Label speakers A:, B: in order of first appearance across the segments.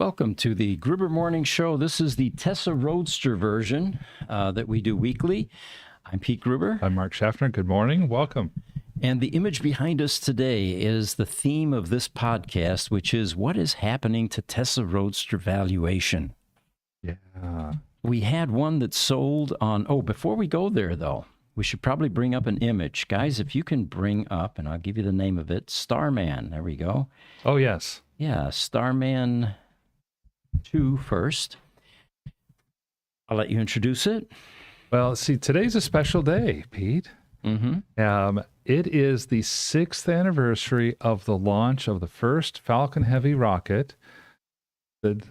A: Welcome to the Gruber Morning Show. This is the Tesla Roadster version that we do weekly. I'm Pete Gruber.
B: I'm Mark Schaffner. Good morning. Welcome.
A: And the image behind us today is the theme of this podcast, which is what is happening to Tesla Roadster valuation.
B: Yeah.
A: We had one that sold on, before we go there, though, we should probably bring up an image. Guys, if you can bring up, and I'll give you the name of it, Starman. There we go.
B: Oh, yes.
A: Yeah, Starman 2 first. I'll let you introduce it.
B: Well, see, today's a special day, Pete.
A: Mm-hmm.
B: It is the 6th anniversary of the launch of the first Falcon Heavy rocket for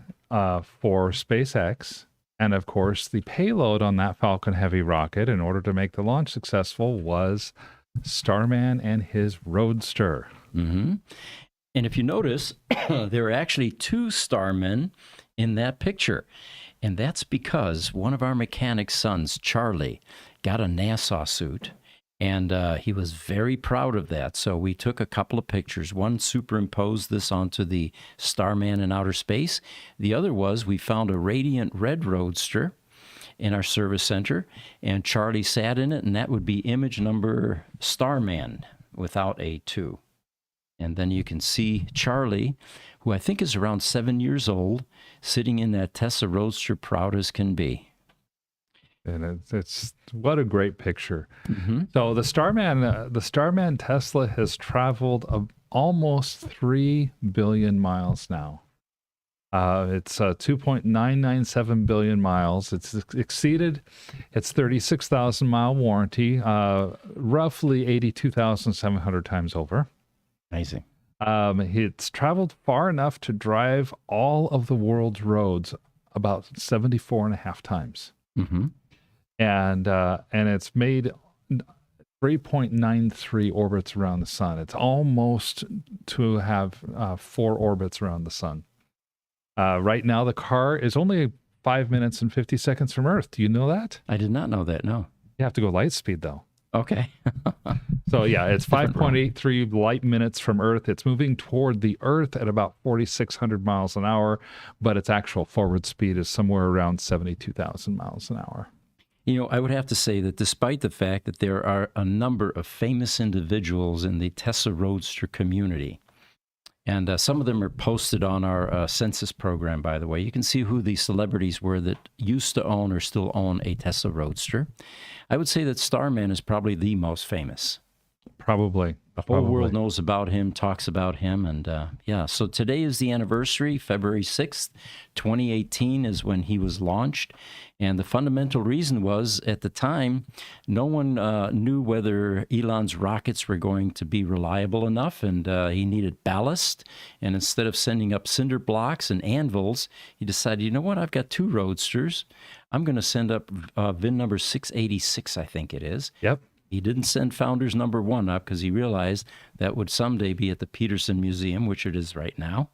B: SpaceX. And of course, the payload on that Falcon Heavy rocket, in order to make the launch successful, was Starman and his Roadster.
A: Mm-hmm. And if you notice, there are actually two Starmen in that picture. And that's because one of our mechanic sons, Charlie, got a NASA suit. And he was very proud of that. So we took a couple of pictures. One superimposed this onto the Starman in outer space. The other was we found a radiant red Roadster in our service center. And Charlie sat in it. And that would be image number Starman without a 2. And then you can see Charlie, who I think is around 7 years old, sitting in that Tesla Roadster, proud as can be.
B: And it's what a great picture.
A: Mm-hmm.
B: So the Starman Tesla has traveled almost 3 billion miles now. It's 2.997 billion miles. It's exceeded its 36,000 mile warranty, roughly 82,700 times over.
A: Amazing.
B: It's traveled far enough to drive all of the world's roads about 74 and a half times.
A: Mm-hmm.
B: And it's made 3.93 orbits around the sun. It's almost to have 4 orbits around the sun. Right now, the car is only 5 minutes and 50 seconds from Earth. Do you know that?
A: I did not know that, no.
B: You have to go light speed, though.
A: Okay.
B: So, yeah, it's 5.83 light minutes from Earth. It's moving toward the Earth at about 4,600 miles an hour, but its actual forward speed is somewhere around 72,000 miles an hour.
A: You know, I would have to say that despite the fact that there are a number of famous individuals in the Tesla Roadster community, and some of them are posted on our census program, by the way. You can see who the celebrities were that used to own or still own a Tesla Roadster. I would say that Starman is probably the most famous.
B: Probably.
A: The whole world knows about him, talks about him, and so today is the anniversary. February 6th, 2018 is when he was launched, and the fundamental reason was, at the time, no one knew whether Elon's rockets were going to be reliable enough, and he needed ballast, and instead of sending up cinder blocks and anvils, he decided, you know what, I've got 2 Roadsters. I'm going to send up VIN number 686, I think it is.
B: Yep.
A: He didn't send Founders number 1 up because he realized that would someday be at the Peterson Museum, which it is right now,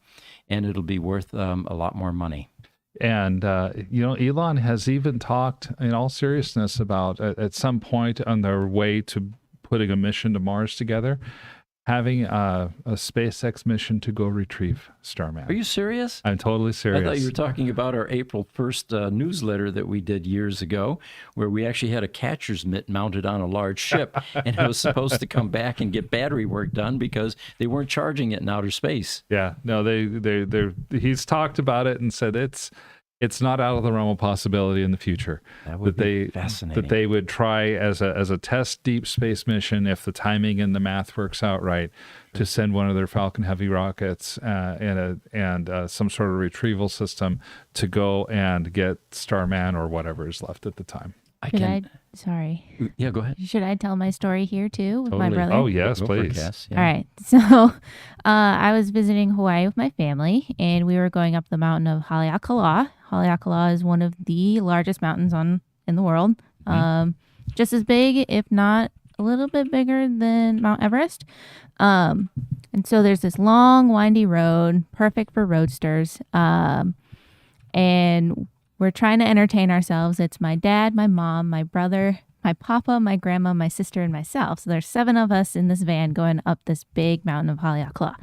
A: and it'll be worth a lot more money.
B: And, Elon has even talked in all seriousness about at some point on their way to putting a mission to Mars together, having a SpaceX mission to go retrieve Starman.
A: Are you serious?
B: I'm totally serious.
A: I thought you were talking about our April 1st newsletter that we did years ago, where we actually had a catcher's mitt mounted on a large ship, and it was supposed to come back and get battery work done because they weren't charging it in outer space.
B: Yeah, no, he's talked about it and said it's not out of the realm of possibility in the future
A: that would be fascinating.
B: That they would try as a test deep space mission, if the timing and the math works out right, to send one of their Falcon Heavy rockets and some sort of retrieval system to go and get Starman or whatever is left at the time.
C: Sorry.
A: Yeah, go ahead.
C: Should I tell my story here too with my brother?
B: Oh, yes, please.
C: All right. So I was visiting Hawaii with my family, and we were going up the mountain of Haleakala. Haleakala is one of the largest mountains in the world. Just as big, if not a little bit bigger than Mount Everest. And so there's this long, windy road, perfect for roadsters. And we're trying to entertain ourselves. It's my dad, my mom, my brother, my papa, my grandma, my sister, and myself. So there's 7 of us in this van going up this big mountain of Haleakala.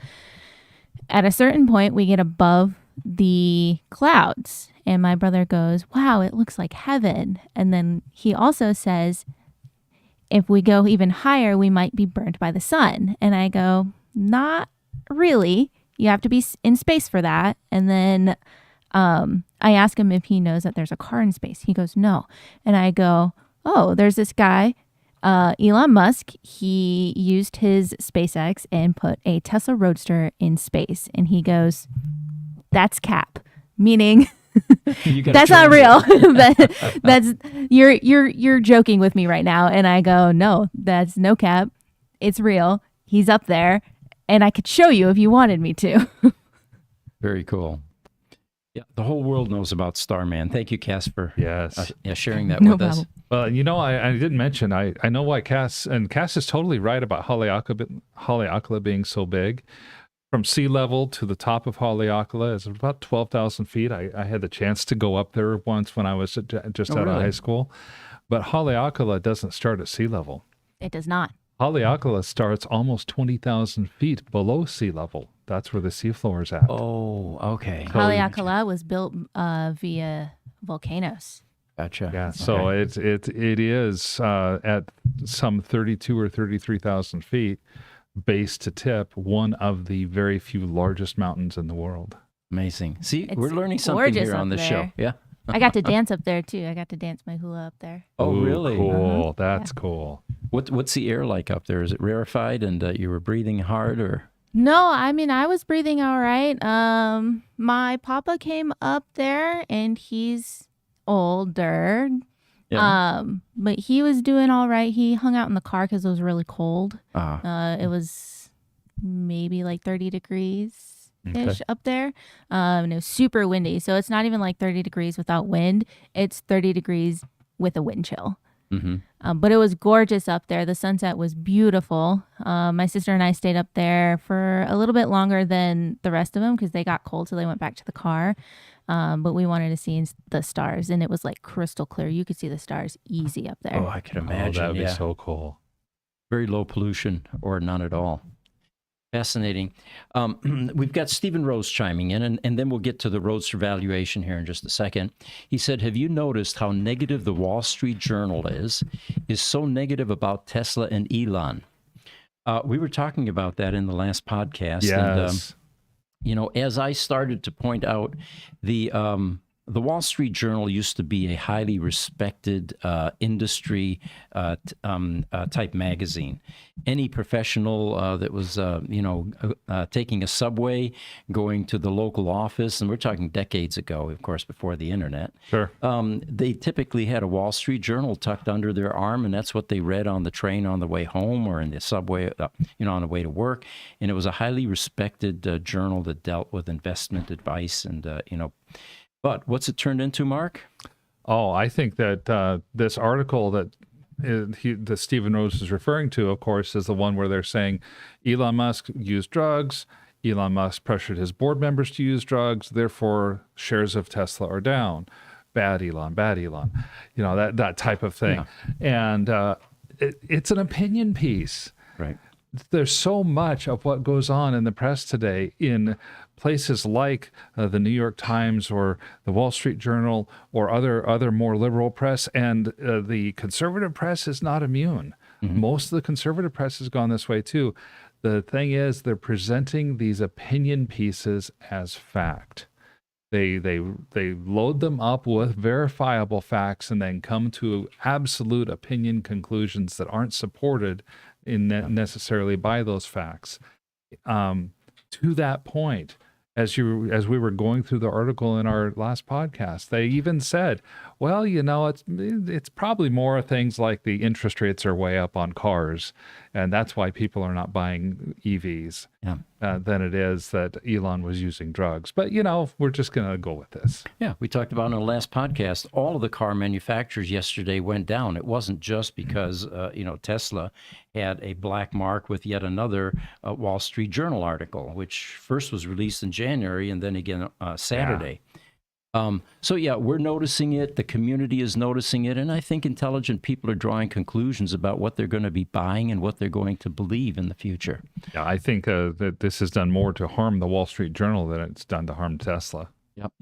C: At a certain point, we get above the clouds. And my brother goes, wow, it looks like heaven. And then he also says, if we go even higher, we might be burnt by the sun. And I go, not really. You have to be in space for that. And then I ask him if he knows that there's a car in space. He goes, no. And I go, oh, there's this guy, Elon Musk. He used his SpaceX and put a Tesla Roadster in space. And he goes, that's cap, meaning that's not real. that's you're joking with me right now. And I go, no, that's no cap. It's real. He's up there, and I could show you if you wanted me to.
A: Very cool. Yeah, the whole world knows about Starman. Thank you, Cass, for
B: Yes.
A: sharing that
C: No
A: with us.
C: problem.
B: Well, I didn't mention, I know why Cass is totally right about Haleakala being so big. From sea level to the top of Haleakala is about 12,000 feet. I had the chance to go up there once when I was just out of
A: really?
B: high school. But Haleakala doesn't start at sea level.
C: It does not.
B: Haleakala starts almost 20,000 feet below sea level. That's where the seafloor is at.
A: Oh, okay.
C: Haleakala was built via volcanoes.
A: Gotcha.
B: Yeah, so
A: Okay.
B: it is at some 32 or 33,000 feet, base to tip, one of the very few largest mountains in the world.
A: Amazing. See,
C: It's
A: we're learning something
C: gorgeous
A: here on
C: up
A: this show.
C: there.
A: Yeah.
C: I got to dance up there too. I got to dance my hula up there.
A: Oh,
B: Ooh,
A: really?
B: Cool. That's cool.
A: What's the air like up there? Is it rarefied and you were breathing hard, or?
C: No, I mean I was breathing all right. My papa came up there and he's older.
A: Yeah.
C: But he was doing all right. He hung out in the car because it was really cold. It was maybe like 30 degrees ish up there. And it was super windy. So it's not even like 30 degrees without wind. It's 30 degrees with a wind chill.
A: Mm-hmm.
C: But it was gorgeous up there. The sunset was beautiful. My sister and I stayed up there for a little bit longer than the rest of them because they got cold, so they went back to the car. But we wanted to see the stars, and it was like crystal clear. You could see the stars easy up there.
A: Oh, I can imagine.
B: that would
A: yeah.
B: be so cool.
A: Very low pollution or none at all. Fascinating. We've got Stephen Rose chiming in, and then we'll get to the Roadster valuation here in just a second. He said, have you noticed how negative the Wall Street Journal is so negative about Tesla and Elon? We were talking about that in the last podcast.
B: Yes.
A: And, as I started to point out, the Wall Street Journal used to be a highly respected industry type magazine. Any professional that was, taking a subway, going to the local office, and we're talking decades ago, of course, before the internet.
B: Sure.
A: They typically had a Wall Street Journal tucked under their arm, and that's what they read on the train on the way home or in the subway, on the way to work. And it was a highly respected journal that dealt with investment advice and, But what's it turned into, Mark?
B: Oh, I think that this article that Stephen Rose is referring to, of course, is the one where they're saying Elon Musk used drugs. Elon Musk pressured his board members to use drugs. Therefore, shares of Tesla are down. Bad Elon, bad Elon. That type of thing. Yeah. And it's an opinion piece.
A: Right.
B: There's so much of what goes on in the press today in places like the New York Times or the Wall Street Journal or other more liberal press, and the conservative press is not immune. Mm-hmm. Most of the conservative press has gone this way too. The thing is, they're presenting these opinion pieces as fact. They load them up with verifiable facts and then come to absolute opinion conclusions that aren't supported necessarily by those facts. To that point, as we were going through the article in our last podcast, they even said, well, it's probably more things like the interest rates are way up on cars, and that's why people are not buying EVs than it is that Elon was using drugs. But, we're just going to go with this.
A: Yeah, we talked about in the last podcast, all of the car manufacturers yesterday went down. It wasn't just because, Tesla had a black mark with yet another Wall Street Journal article, which first was released in January and then again Saturday. So yeah, we're noticing it. The community is noticing it, and I think intelligent people are drawing conclusions about what they're going to be buying and what they're going to believe in the future.
B: Yeah, I think that this has done more to harm the Wall Street Journal than it's done to harm Tesla.
A: Yep.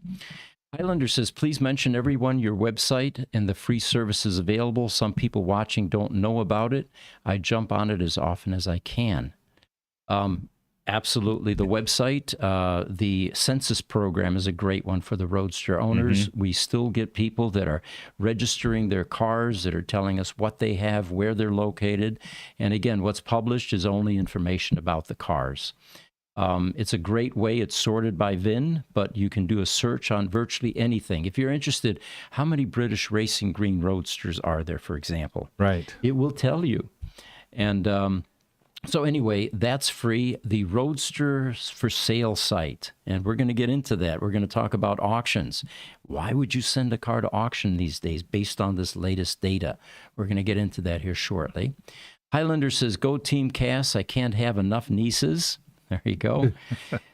A: Highlander says, please mention everyone your website and the free services available. Some people watching don't know about it. I jump on it as often as I can. Absolutely. The website, the census program is a great one for the Roadster owners. We still get people that are registering their cars, that are telling us what they have, where they're located. And again, what's published is only information about the cars. It's a great way. It's sorted by VIN, but you can do a search on virtually anything. If you're interested, how many British Racing Green Roadsters are there, for example?
B: Right.
A: It will tell you. And so anyway, that's free. The Roadsters for Sale site, and we're going to get into that. We're going to talk about auctions. Why would you send a car to auction these days based on this latest data? We're going to get into that here shortly. Highlander says, go Team Cass. I can't have enough nieces. There you go.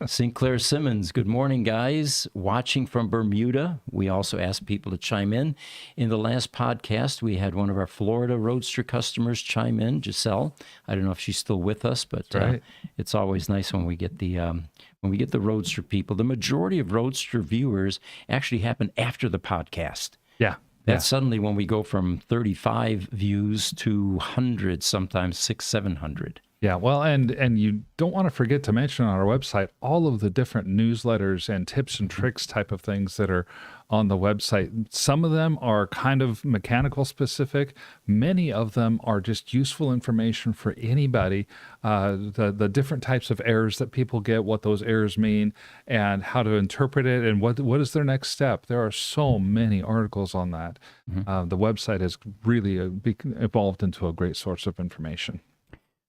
A: Sinclair Simmons, good morning, guys. Watching from Bermuda. We also asked people to chime in. In the last podcast, we had one of our Florida Roadster customers chime in, Giselle. I don't know if she's still with us, but
B: right.
A: It's always nice when we get the Roadster people. The majority of Roadster viewers actually happen after the podcast.
B: Yeah.
A: That's suddenly when we go from 35 views to hundreds, sometimes 600, 700.
B: Yeah, well, and you don't want to forget to mention on our website all of the different newsletters and tips and tricks type of things that are on the website. Some of them are kind of mechanical specific. Many of them are just useful information for anybody. The different types of errors that people get, what those errors mean, and how to interpret it, and what is their next step. There are so many articles on that. The website has really evolved into a great source of information.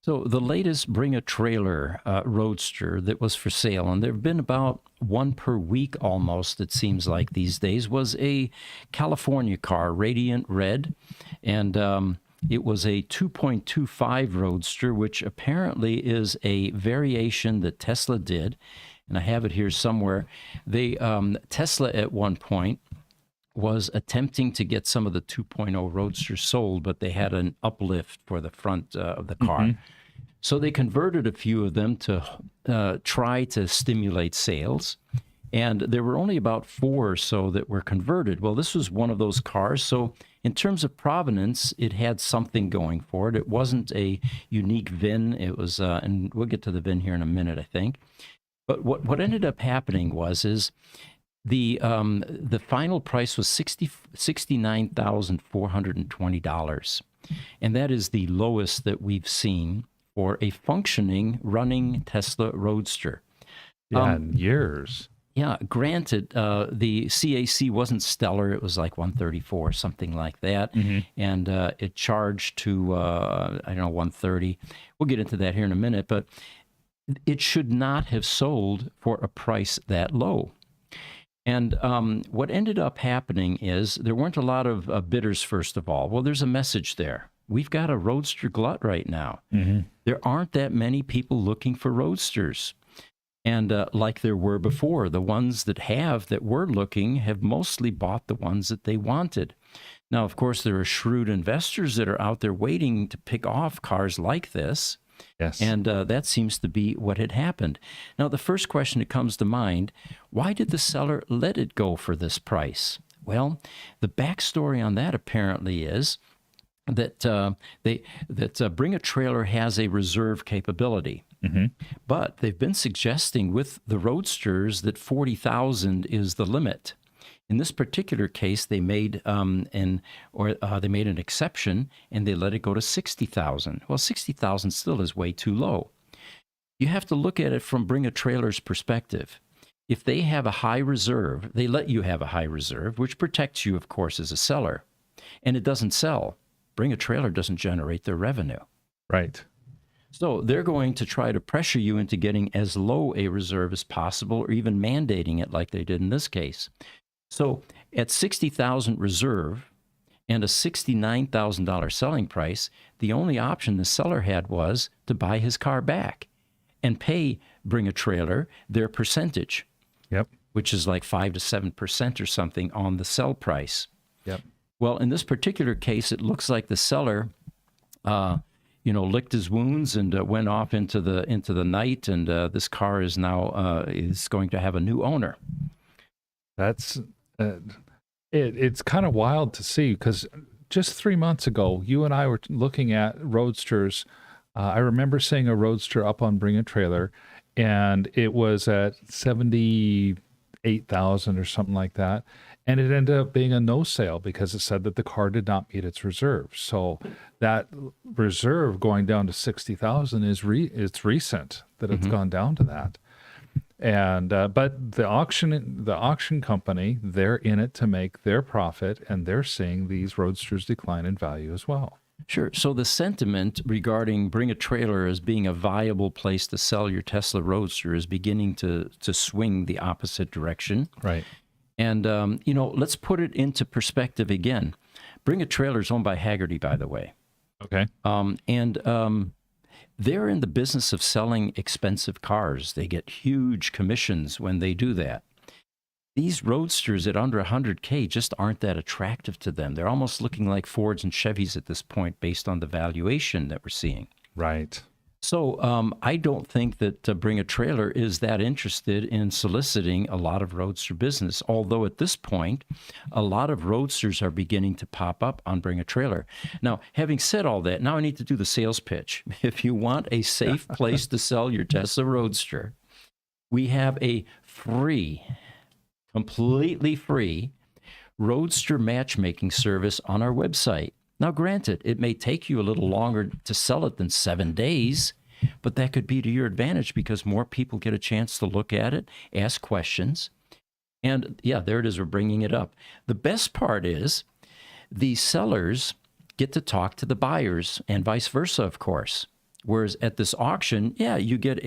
A: So the latest Bring a Trailer Roadster that was for sale, and there have been about one per week almost, it seems like these days, was a California car, Radiant Red, and it was a 2.25 Roadster, which apparently is a variation that Tesla did, and I have it here somewhere. Tesla at one point was attempting to get some of the 2.0 Roadsters sold, but they had an uplift for the front of the car. So they converted a few of them to try to stimulate sales. And there were only about 4 or so that were converted. Well, this was one of those cars. So in terms of provenance, it had something going for it. It wasn't a unique VIN. It was, and we'll get to the VIN here in a minute, I think. But what ended up happening is the final price was $69,420, and that is the lowest that we've seen for a functioning, running Tesla Roadster.
B: Yeah, in years.
A: Yeah, granted, the CAC wasn't stellar. It was like 134, something like that, and it charged to, 130. We'll get into that here in a minute, but it should not have sold for a price that low. And what ended up happening is there weren't a lot of bidders, first of all. Well, there's a message there. We've got a Roadster glut right now. There aren't that many people looking for Roadsters. And like there were before, the ones that were looking have mostly bought the ones that they wanted. Now, of course, there are shrewd investors that are out there waiting to pick off cars like this.
B: Yes.
A: And that seems to be what had happened. Now, the first question that comes to mind, why did the seller let it go for this price? Well, the backstory on that apparently is that Bring a Trailer has a reserve capability. But they've been suggesting with the Roadsters that 40,000 is the limit. In this particular case, they made an exception, and they let it go to 60,000. Well, 60,000 still is way too low. You have to look at it from Bring a Trailer's perspective. If they have a high reserve, they let you have a high reserve, which protects you, of course, as a seller, and it doesn't sell. Bring a Trailer doesn't generate their revenue.
B: Right.
A: So they're going to try to pressure you into getting as low a reserve as possible, or even mandating it like they did in this case. So at 60,000 reserve and a $69,000 selling price, the only option the seller had was to buy his car back and pay Bring a Trailer their percentage.
B: Yep.
A: which is like 5 to 7% or something on the sell price.
B: Yep.
A: Well, in this particular case, it looks like the seller, licked his wounds and went off into the night, and this car is now is going to have a new owner.
B: That's it's kind of wild to see, because just 3 months ago, you and I were looking at Roadsters. I remember seeing a Roadster up on Bring a Trailer, and it was at 78,000 or something like that. And it ended up being a no sale because it said that the car did not meet its reserve. So that reserve going down to 60,000 is it's recent that it's gone down to that. And but the auction company, they're in it to make their profit, and they're seeing these Roadsters decline in value as well.
A: Sure. So the sentiment regarding Bring a Trailer as being a viable place to sell your Tesla Roadster is beginning to swing the opposite direction.
B: Right.
A: And, let's put it into perspective again. Bring a Trailer is owned by Haggerty, by the way.
B: Okay.
A: They're in the business of selling expensive cars. They get huge commissions when they do that. These Roadsters at under 100K just aren't that attractive to them. They're almost looking like Fords and Chevys at this point based on the valuation that we're seeing.
B: Right.
A: So I don't think that Bring a Trailer is that interested in soliciting a lot of Roadster business, although at this point, a lot of Roadsters are beginning to pop up on Bring a Trailer. Now, having said all that, now I need to do the sales pitch. If you want a safe place to sell your Tesla Roadster, we have a completely free Roadster matchmaking service on our website. Now, granted, it may take you a little longer to sell it than 7 days, but that could be to your advantage because more people get a chance to look at it, ask questions. And yeah, there it is. We're bringing it up. The best part is the sellers get to talk to the buyers and vice versa, of course. Whereas at this auction, yeah, you get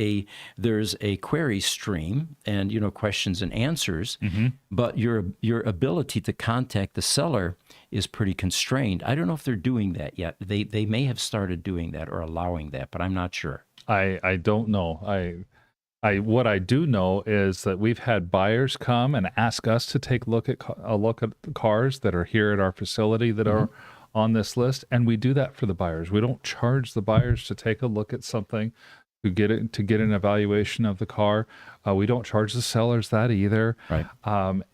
A: there's a query stream and, questions and answers, but your ability to contact the seller is pretty constrained. I don't know if they're doing that yet. They may have started doing that or allowing that, but I'm not sure.
B: I don't know. What I do know is that we've had buyers come and ask us to take a look at the cars that are here at our facility that are on this list, and we do that for the buyers. We don't charge the buyers to take a look at something, to get an evaluation of the car. We don't charge the sellers that either.
A: Right.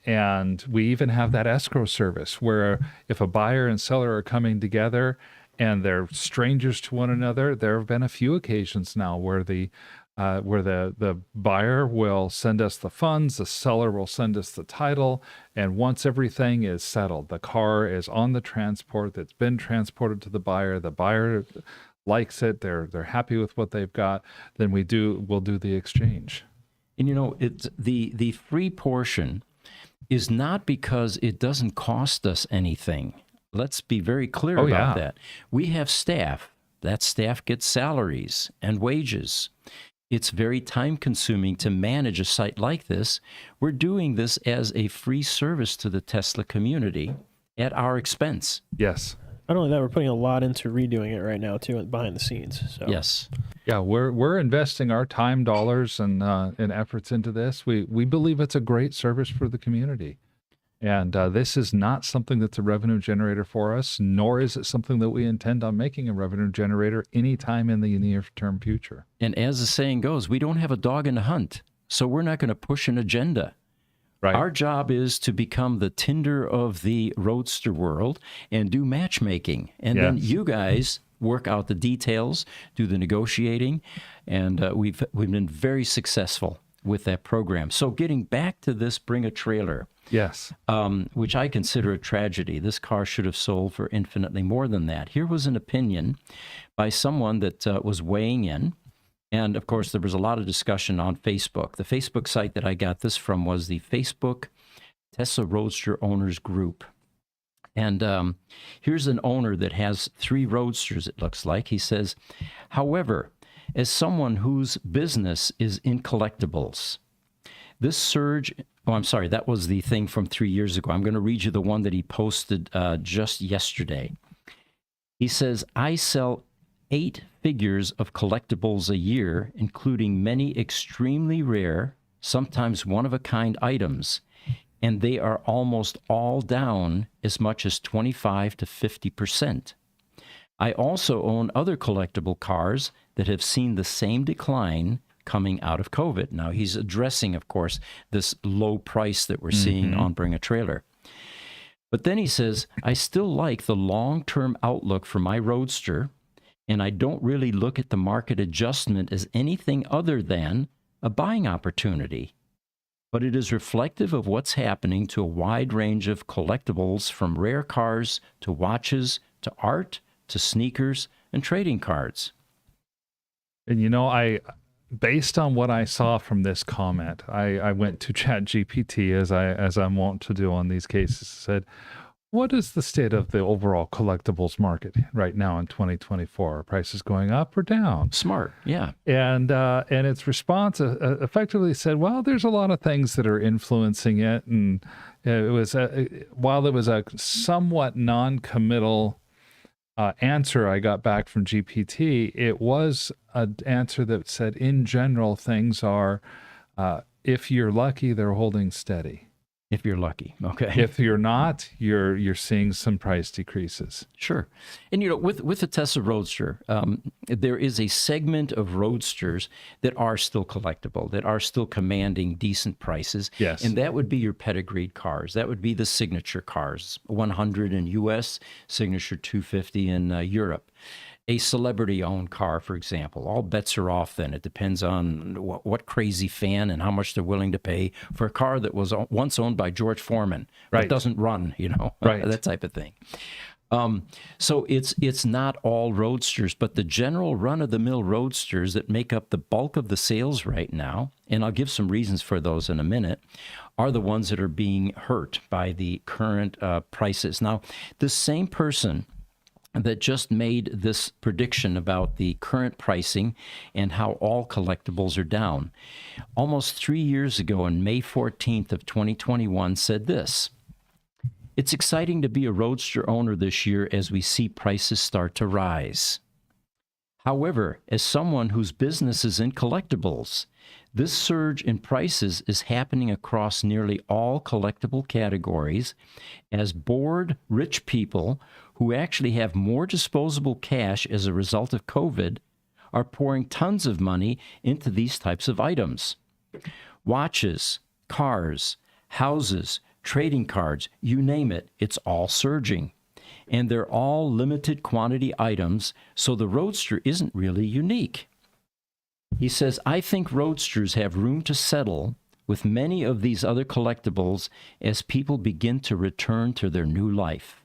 B: And we even have that escrow service where if a buyer and seller are coming together and they're strangers to one another, there have been a few occasions now where the buyer will send us the funds, the seller will send us the title, and once everything is settled, the car is on the transport that's been transported to the buyer likes it, they're happy with what they've got, then we'll do the exchange.
A: And it's the free portion is not because it doesn't cost us anything. Let's be very clear about that. We have staff. That staff gets salaries and wages. It's very time-consuming to manage a site like this. We're doing this as a free service to the Tesla community at our expense.
B: Yes.
D: Not only that, we're putting a lot into redoing it right now, too, behind the scenes. So.
A: Yes.
B: Yeah, we're investing our time, dollars, and efforts into this. We believe it's a great service for the community. And this is not something that's a revenue generator for us, nor is it something that we intend on making a revenue generator anytime in the near-term future.
A: And as the saying goes, we don't have a dog in the hunt, so we're not going to push an agenda.
B: Right.
A: Our job is to become the Tinder of the Roadster world and do matchmaking. And then you guys work out the details, do the negotiating, and we've been very successful with that program. So getting back to this Bring a Trailer.
B: Yes.
A: Which I consider a tragedy. This car should have sold for infinitely more than that. Here was an opinion by someone that was weighing in. And, of course, there was a lot of discussion on Facebook. The Facebook site that I got this from was the Facebook Tesla Roadster Owners Group. And here's an owner that has 3 Roadsters, it looks like. He says, however, as someone whose business is in collectibles, this surge... Oh, I'm sorry. That was the thing from 3 years ago. I'm going to read you the one that he posted just yesterday. He says, I sell 8 figures of collectibles a year, including many extremely rare sometimes one-of-a-kind items, and they are almost all down as much as 25 to 50%. I also own other collectible cars that have seen the same decline coming out of COVID. Now, he's addressing, of course, this low price that we're seeing on Bring a Trailer. But then he says, I still like the long-term outlook for my Roadster, and I don't really look at the market adjustment as anything other than a buying opportunity. But it is reflective of what's happening to a wide range of collectibles, from rare cars to watches to art to sneakers and trading cards.
B: And based on what I saw from this comment, I went to ChatGPT as I'm wont to do on these cases. Said, what is the state of the overall collectibles market right now in 2024? Are prices going up or down?
A: Smart, yeah.
B: And its response effectively said, well, there's a lot of things that are influencing it, and it was while it was a somewhat non-committal answer I got back from GPT, it was an answer that said, in general, things are, if you're lucky, they're holding steady.
A: If you're lucky, okay.
B: If you're not, you're seeing some price decreases.
A: Sure. And, with the Tesla Roadster, there is a segment of Roadsters that are still collectible, that are still commanding decent prices.
B: Yes.
A: And that would be your pedigreed cars. That would be the signature cars, 100 in U.S., signature 250 in Europe. A celebrity-owned car, for example, all bets are off then. It depends on what crazy fan and how much they're willing to pay for a car that was once owned by George Foreman,
B: right,
A: but doesn't run,
B: right,
A: that type of thing. So it's not all Roadsters, but the general run-of-the-mill Roadsters that make up the bulk of the sales right now, and I'll give some reasons for those in a minute, are the ones that are being hurt by the current prices. Now, the same person that just made this prediction about the current pricing and how all collectibles are down, almost 3 years ago on May 14th of 2021 said this: it's exciting to be a Roadster owner this year as we see prices start to rise. However, as someone whose business is in collectibles, this surge in prices is happening across nearly all collectible categories as bored rich people who actually have more disposable cash as a result of COVID are pouring tons of money into these types of items. Watches, cars, houses, trading cards, you name it, it's all surging. And they're all limited quantity items, so the Roadster isn't really unique. He says, I think Roadsters have room to settle with many of these other collectibles as people begin to return to their new life.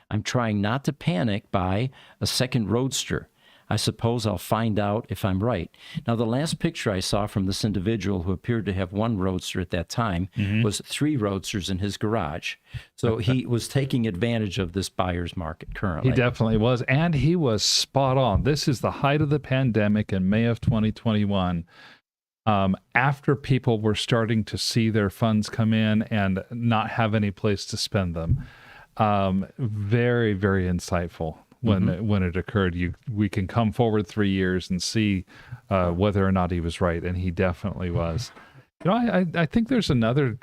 A: I'm trying not to panic by a second Roadster. I suppose I'll find out if I'm right. Now, the last picture I saw from this individual, who appeared to have one Roadster at that time, was 3 Roadsters in his garage. So he was taking advantage of this buyer's market currently.
B: He definitely was, and he was spot on. This is the height of the pandemic in May of 2021. After people were starting to see their funds come in and not have any place to spend them. Very, very insightful when it occurred. We can come forward 3 years and see whether or not he was right, and he definitely was. I think there's another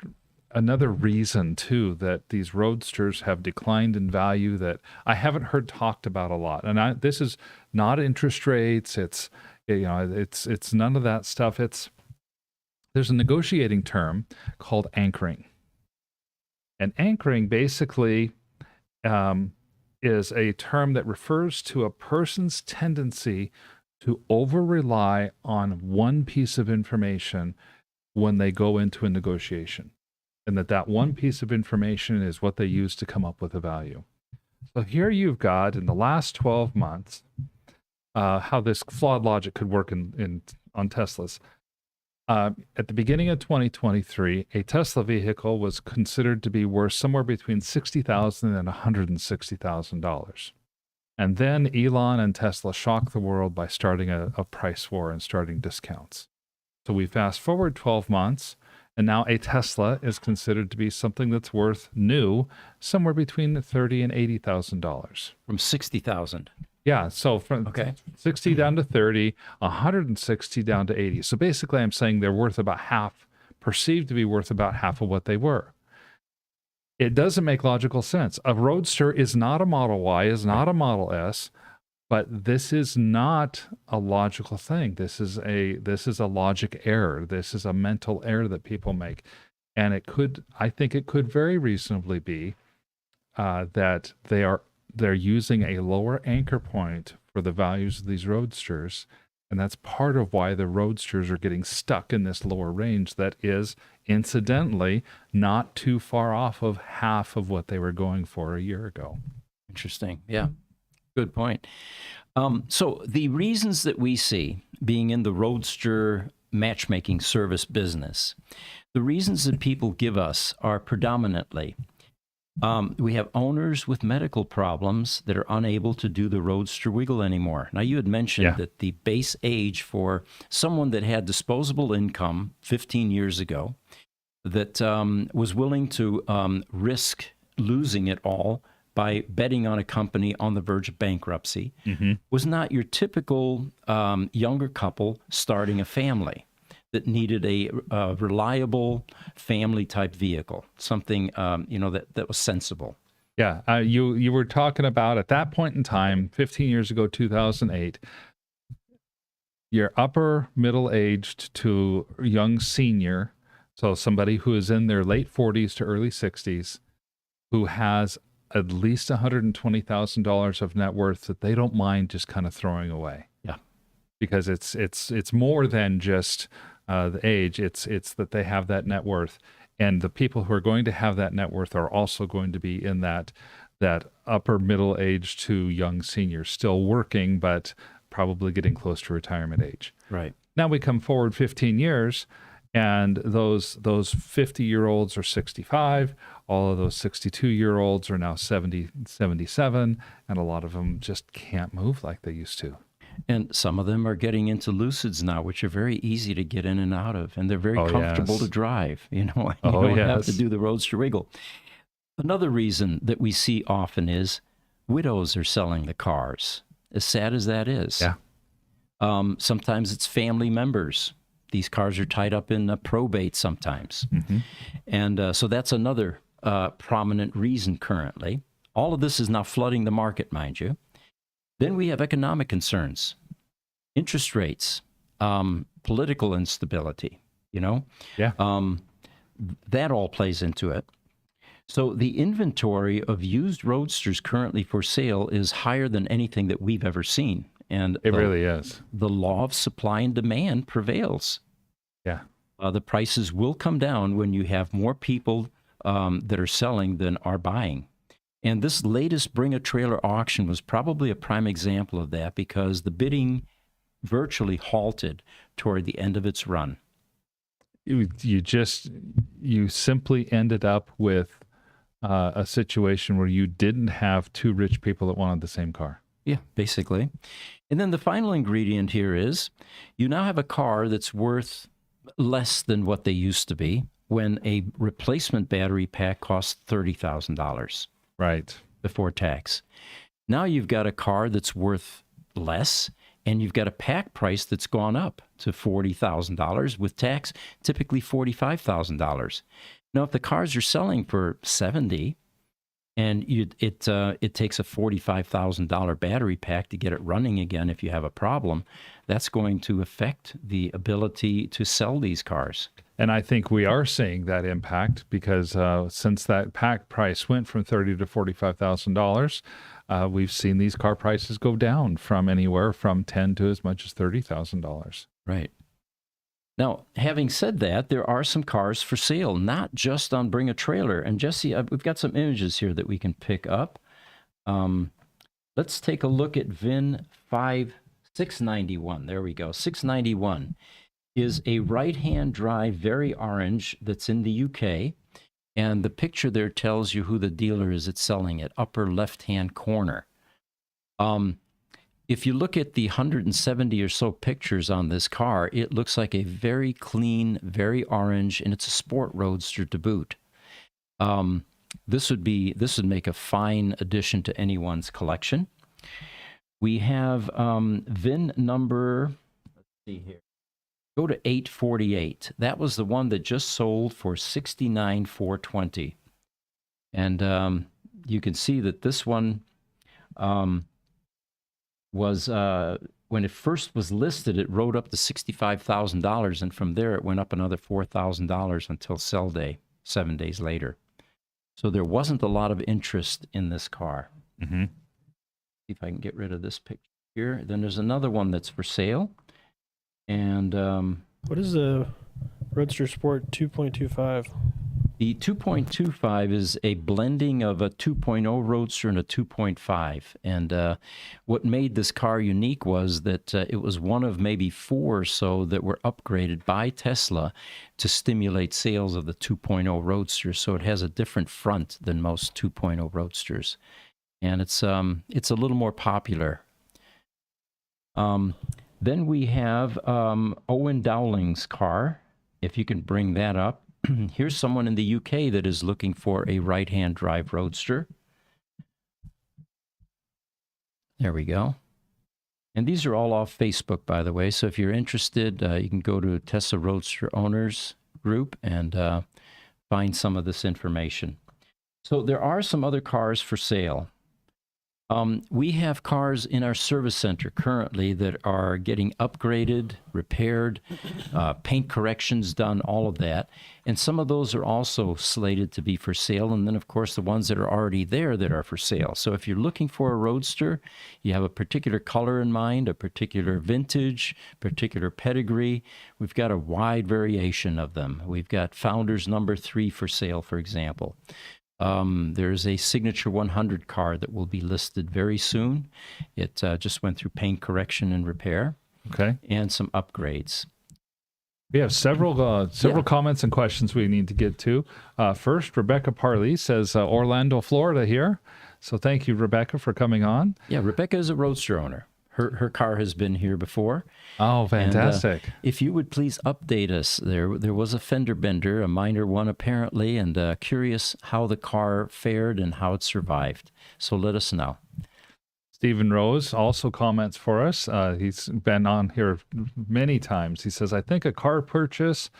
B: reason too that these Roadsters have declined in value that I haven't heard talked about a lot. And this is not interest rates. It's none of that stuff. There's a negotiating term called anchoring, and anchoring basically is a term that refers to a person's tendency to over-rely on one piece of information when they go into a negotiation, and that one piece of information is what they use to come up with a value. So here you've got, in the last 12 months, how this flawed logic could work on Teslas. At the beginning of 2023, a Tesla vehicle was considered to be worth somewhere between $60,000 and $160,000. And then Elon and Tesla shocked the world by starting a price war and starting discounts. So we fast forward 12 months, and now a Tesla is considered to be something that's worth new somewhere between $30,000 and $80,000.
A: From 60,000.
B: Yeah, so from 60 down to 30, 160 down to 80. So basically I'm saying they're worth about half perceived to be worth about half of what they were. It doesn't make logical sense. A Roadster is not a Model Y, is not a Model S, but this is not a logical thing. This is a logic error. This is a mental error that people make. And I think it could very reasonably be that they're using a lower anchor point for the values of these Roadsters. And that's part of why the Roadsters are getting stuck in this lower range that is, incidentally, not too far off of half of what they were going for a year ago.
A: Interesting. Yeah. Good point. So the reasons that we see being in the Roadster matchmaking service business, the reasons that people give us are predominantly we have owners with medical problems that are unable to do the Roadster wiggle anymore. Now, you had mentioned that the base age for someone that had disposable income 15 years ago that was willing to risk losing it all by betting on a company on the verge of bankruptcy was not your typical younger couple starting a family that needed a reliable family-type vehicle, something that was sensible.
B: Yeah, you were talking about at that point in time, 15 years ago, 2008, you're upper middle-aged to young senior, so somebody who is in their late 40s to early 60s, who has at least $120,000 of net worth that they don't mind just kind of throwing away.
A: Yeah,
B: because it's more than just the age. It's that they have that net worth, and the people who are going to have that net worth are also going to be in that upper middle age to young senior, still working, but probably getting close to retirement age.
A: right.
B: Now we come forward 15 years, and those 50-year-olds are 65. All of those 62-year-olds are now 70, 77, and a lot of them just can't move like they used to.
A: And some of them are getting into Lucids now, which are very easy to get in and out of, and they're very comfortable to drive. You don't have to do the Roadster wiggle. Another reason that we see often is widows are selling the cars, as sad as that is.
B: Yeah.
A: Sometimes it's family members. These cars are tied up in probate sometimes. And so that's another prominent reason currently. All of this is now flooding the market, mind you. Then we have economic concerns, interest rates, political instability,
B: Yeah.
A: that all plays into it. So the inventory of used Roadsters currently for sale is higher than anything that we've ever seen. And
B: It really is.
A: The law of supply and demand prevails.
B: Yeah.
A: The prices will come down when you have more people that are selling than are buying. And this latest Bring a Trailer auction was probably a prime example of that because the bidding virtually halted toward the end of its run.
B: You simply ended up with a situation where you didn't have two rich people that wanted the same car.
A: Yeah, basically. And then the final ingredient here is you now have a car that's worth less than what they used to be when a replacement battery pack costs $30,000.
B: Right.
A: Before tax. Now you've got a car that's worth less, and you've got a pack price that's gone up to $40,000 with tax, typically $45,000. Now, if the cars are selling for $70,000, and it takes a $45,000 battery pack to get it running again if you have a problem, that's going to affect the ability to sell these cars.
B: And I think we are seeing that impact because since that pack price went from $30,000 to $45,000, we've seen these car prices go down from anywhere from $10,000 to as much as $30,000.
A: Right. Now, having said that, there are some cars for sale, not just on Bring a Trailer. And Jesse, we've got some images here that we can pick up. Let's take a look at VIN 691. There we go. 691 is a right-hand drive, very orange, that's in the UK. And the picture there tells you who the dealer is that's selling it, upper left-hand corner. If you look at the 170 or so pictures on this car, it looks like a very clean, very orange, and it's a sport Roadster to boot. This would make a fine addition to anyone's collection. We have VIN number, let's see here, Go to 848. That was the one that just sold for 69,420. And you can see that this one was when it first was listed, it rode up to $65,000, and from there it went up another $4,000 until sell day, 7 days later. So there wasn't a lot of interest in this car.
B: Mm-hmm.
A: See if I can get rid of this picture here. Then there's another one that's for sale. And
D: What is the Roadster Sport 2.25?
A: the 2.25 is a blending of a 2.0 Roadster and a 2.5. And what made this car unique was that it was one of maybe four or so that were upgraded by Tesla to stimulate sales of the 2.0 Roadster. So it has a different front than most 2.0 Roadsters. And it's a little more popular. Then we have Owen Dowling's car, if you can bring that up. Here's someone in the UK that is looking for a right-hand drive Roadster. There we go. And these are all off Facebook, by the way. So if you're interested, you can go to Tesla Roadster Owners group and find some of this information. So there are some other cars for sale. We have cars in our service center currently that are getting upgraded, repaired, paint corrections done, all of that. And some of those are also slated to be for sale. And then, of course, the ones that are already there that are for sale. So if you're looking for a Roadster, you have a particular color in mind, a particular vintage, particular pedigree, we've got a wide variation of them. We've got Founders number 3 for sale, for example. There's a Signature 100 car that will be listed very soon. It just went through paint correction and repair.
B: Okay.
A: And some upgrades.
B: We have several comments and questions we need to get to. First, Rebecca Parley says Orlando, Florida here. So thank you, Rebecca, for coming on.
A: Yeah, Rebecca is a Roadster owner. Her car has been here before.
B: Oh, fantastic.
A: And, if you would please update us. There was a fender bender, a minor one apparently, and curious how the car fared and how it survived. So let us know.
B: Stephen Rose also comments for us. He's been on here many times. He says, I think a car purchase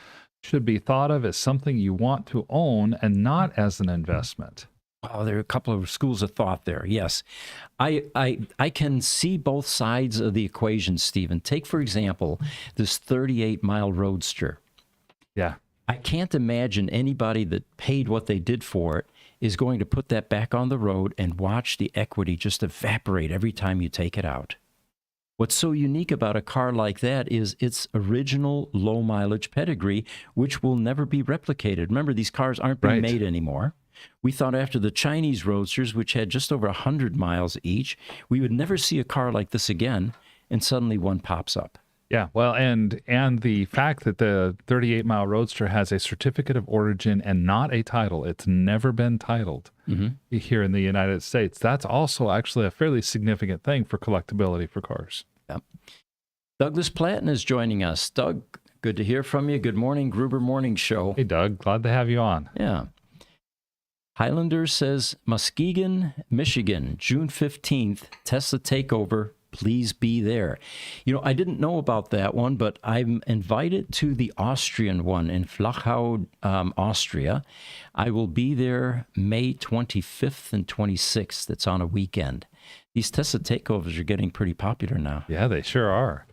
B: should be thought of as something you want to own and not as an investment.
A: Oh, there are a couple of schools of thought there. Yes. I can see both sides of the equation, Stephen. Take, for example, this 38-mile Roadster.
B: Yeah.
A: I can't imagine anybody that paid what they did for it is going to put that back on the road and watch the equity just evaporate every time you take it out. What's so unique about a car like that is its original low-mileage pedigree, which will never be replicated. Remember, these cars aren't being made anymore. We thought after the Chinese Roadsters, which had just over 100 miles each, we would never see a car like this again, and suddenly one pops up.
B: Yeah, well, and the fact that the 38-mile Roadster has a certificate of origin and not a title, it's never been titled here in the United States. That's also actually a fairly significant thing for collectability for cars.
A: Yep. Douglas Platten is joining us. Doug, good to hear from you. Good morning, Gruber Morning Show.
B: Hey, Doug, glad to have you on.
A: Yeah. Highlander says, Muskegon, Michigan, June 15th, Tesla takeover. Please be there. You know, I didn't know about that one, but I'm invited to the Austrian one in Flachau, Austria. I will be there May 25th and 26th. It's on a weekend. These Tesla takeovers are getting pretty popular now.
B: Yeah, they sure are.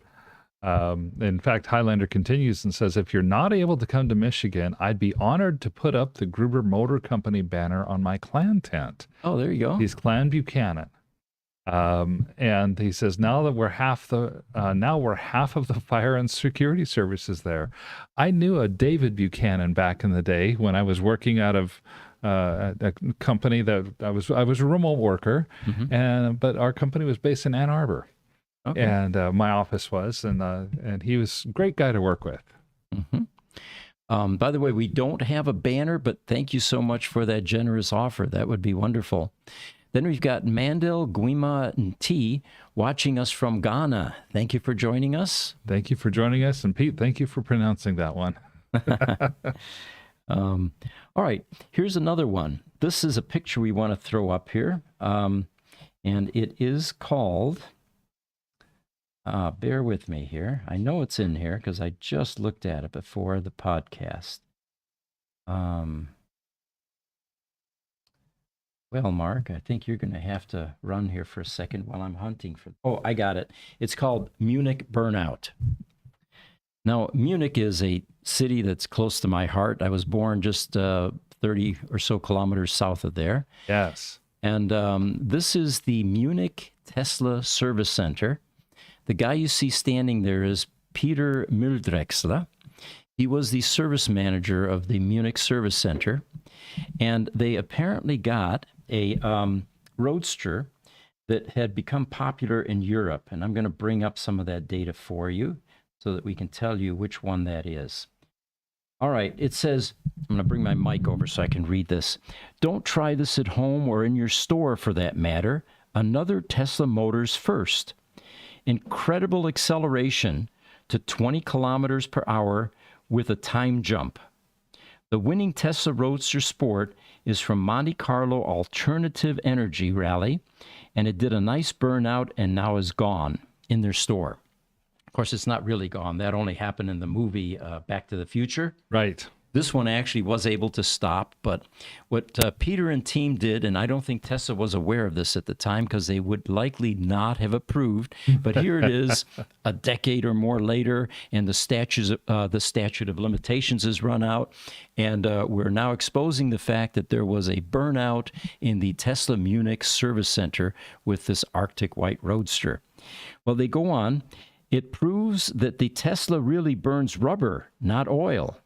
B: In fact, Highlander continues and says, if you're not able to come to Michigan, I'd be honored to put up the Gruber Motor Company banner on my clan tent.
A: Oh, there you go.
B: He's Clan Buchanan. And he says, now we're half of the fire and security services there. I knew a David Buchanan back in the day when I was working out of a company that I was a remote worker, but our company was based in Ann Arbor. Okay. And my office was, and he was a great guy to work with.
A: By the way, we don't have a banner, but thank you so much for that generous offer. That would be wonderful. Then we've got Mandel Guima T watching us from Ghana. Thank you for joining us.
B: Thank you for joining us. And Pete, thank you for pronouncing that one.
A: All right, here's another one. This is a picture we want to throw up here. And it is called Bear with me here. I know it's in here because I just looked at it before the podcast. Well, Mark, I think you're going to have to run here for a second while I'm hunting for. Oh, I got it. It's called Munich Burnout. Now, Munich is a city that's close to my heart. I was born just 30 or so kilometers south of there.
B: Yes.
A: And this is the Munich Tesla Service Center. The guy you see standing there is Peter Mildrexler. He was the service manager of the Munich Service Center. And they apparently got a Roadster that had become popular in Europe. And I'm going to bring up some of that data for you so that we can tell you which one that is. All right, it says, I'm going to bring my mic over so I can read this. Don't try this at home or in your store for that matter. Another Tesla Motors first. Incredible acceleration to 20 kilometers per hour with a time jump. The winning Tesla Roadster Sport is from Monte Carlo Alternative Energy Rally, and it did a nice burnout and now is gone in their store. Of course, it's not really gone. That only happened in the movie Back to the Future.
B: Right.
A: This one actually was able to stop, but what Peter and team did, and I don't think Tesla was aware of this at the time because they would likely not have approved, but here it is a decade or more later, and the statute of limitations has run out, and we're now exposing the fact that there was a burnout in the Tesla Munich Service Center with this Arctic White Roadster. Well, they go on. It proves that the Tesla really burns rubber, not oil.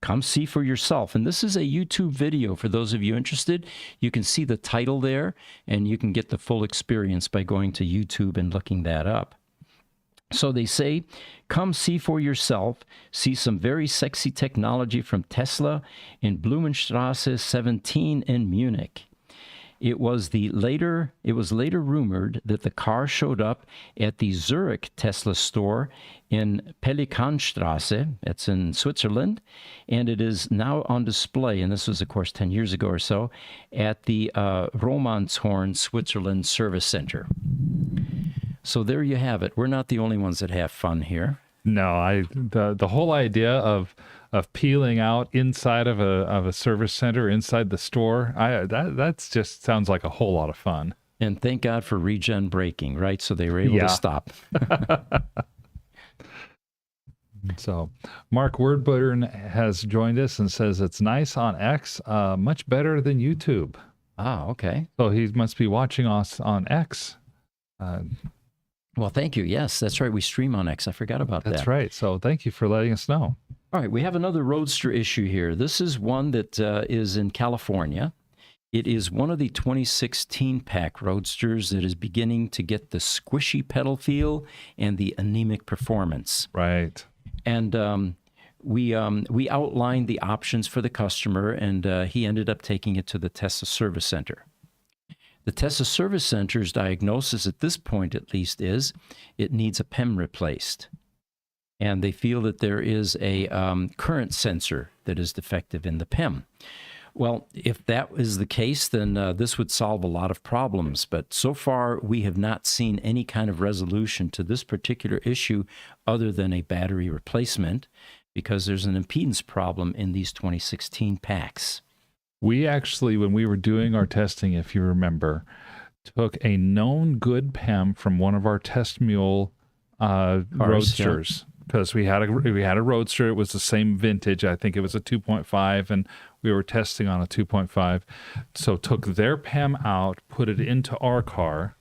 A: Come see for yourself. And this is a YouTube video for those of you interested. You can see the title there, and you can get the full experience by going to YouTube and looking that up. So they say, come see for yourself. See some very sexy technology from Tesla in Blumenstrasse 17 in Munich. It was later rumored that the car showed up at the Zurich Tesla store in Pelikanstrasse, that's in Switzerland, and it is now on display, and this was, of course, 10 years ago or so, at the Romanshorn Switzerland Service Center. So there you have it. We're not the only ones that have fun here.
B: No, the whole idea of peeling out inside of a service center, inside the store, that's just sounds like a whole lot of fun.
A: And thank God for regen braking, right? So they were able to stop.
B: So Mark Wordburn has joined us and says it's nice on X, much better than YouTube.
A: Ah, okay.
B: So he must be watching us on X.
A: Well, thank you. Yes, that's right. We stream on X. I forgot about that.
B: That's right. So thank you for letting us know.
A: All right, we have another Roadster issue here. This is one that is in California. It is one of the 2016 pack Roadsters that is beginning to get the squishy pedal feel and the anemic performance.
B: Right.
A: And we outlined the options for the customer, and he ended up taking it to the Tesla Service Center. The Tesla Service Center's diagnosis at this point, at least, is it needs a PEM replaced. And they feel that there is a current sensor that is defective in the PEM. Well, if that is the case, then this would solve a lot of problems. But so far, we have not seen any kind of resolution to this particular issue other than a battery replacement, because there's an impedance problem in these 2016 packs.
B: We actually, when we were doing our testing, if you remember, took a known good PEM from one of our test mule Roadsters. Because we had a Roadster. It was the same vintage. I think it was a 2.5, and we were testing on a 2.5. So took their PEM out, put it into our car,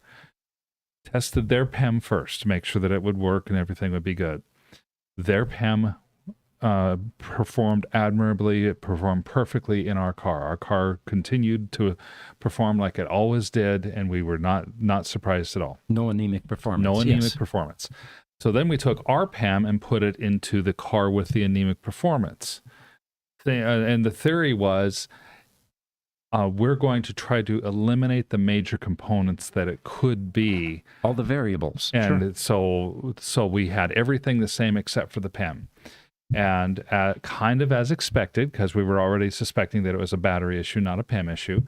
B: tested their PEM first to make sure that it would work and everything would be good. Their PEM performed admirably. It performed perfectly in our car. Our car continued to perform like it always did, and we were not surprised at all.
A: No anemic performance.
B: No anemic performance. So then we took our PEM and put it into the car with the anemic performance. And the theory was we're going to try to eliminate the major components that it could be.
A: All the variables.
B: And so we had everything the same except for the PEM. And kind of as expected, because we were already suspecting that it was a battery issue, not a PEM issue,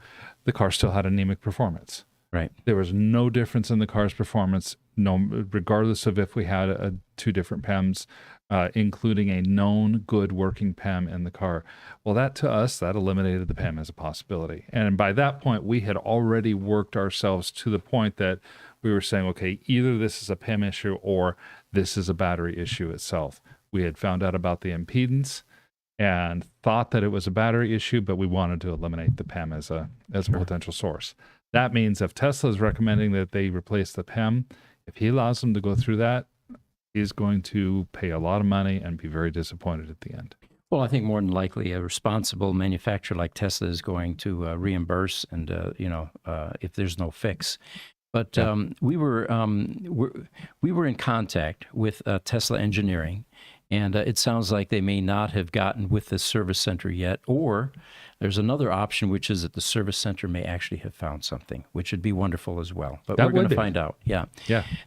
B: the car still had anemic performance.
A: Right.
B: There was no difference in the car's performance, no, regardless of if we had two different PEMs, including a known good working PEM in the car. Well, that to us, that eliminated the PEM as a possibility. And by that point, we had already worked ourselves to the point that we were saying, okay, either this is a PEM issue or this is a battery issue itself. We had found out about the impedance and thought that it was a battery issue, but we wanted to eliminate the PEM as a potential source. That means if Tesla is recommending that they replace the PEM, if he allows them to go through that, he's going to pay a lot of money and be very disappointed at the end.
A: Well, I think more than likely a responsible manufacturer like Tesla is going to reimburse and, if there's no fix. But we were in contact with Tesla Engineering, and it sounds like they may not have gotten with the service center yet, or there's another option, which is that the service center may actually have found something, which would be wonderful as well. But we're going to find out. Yeah.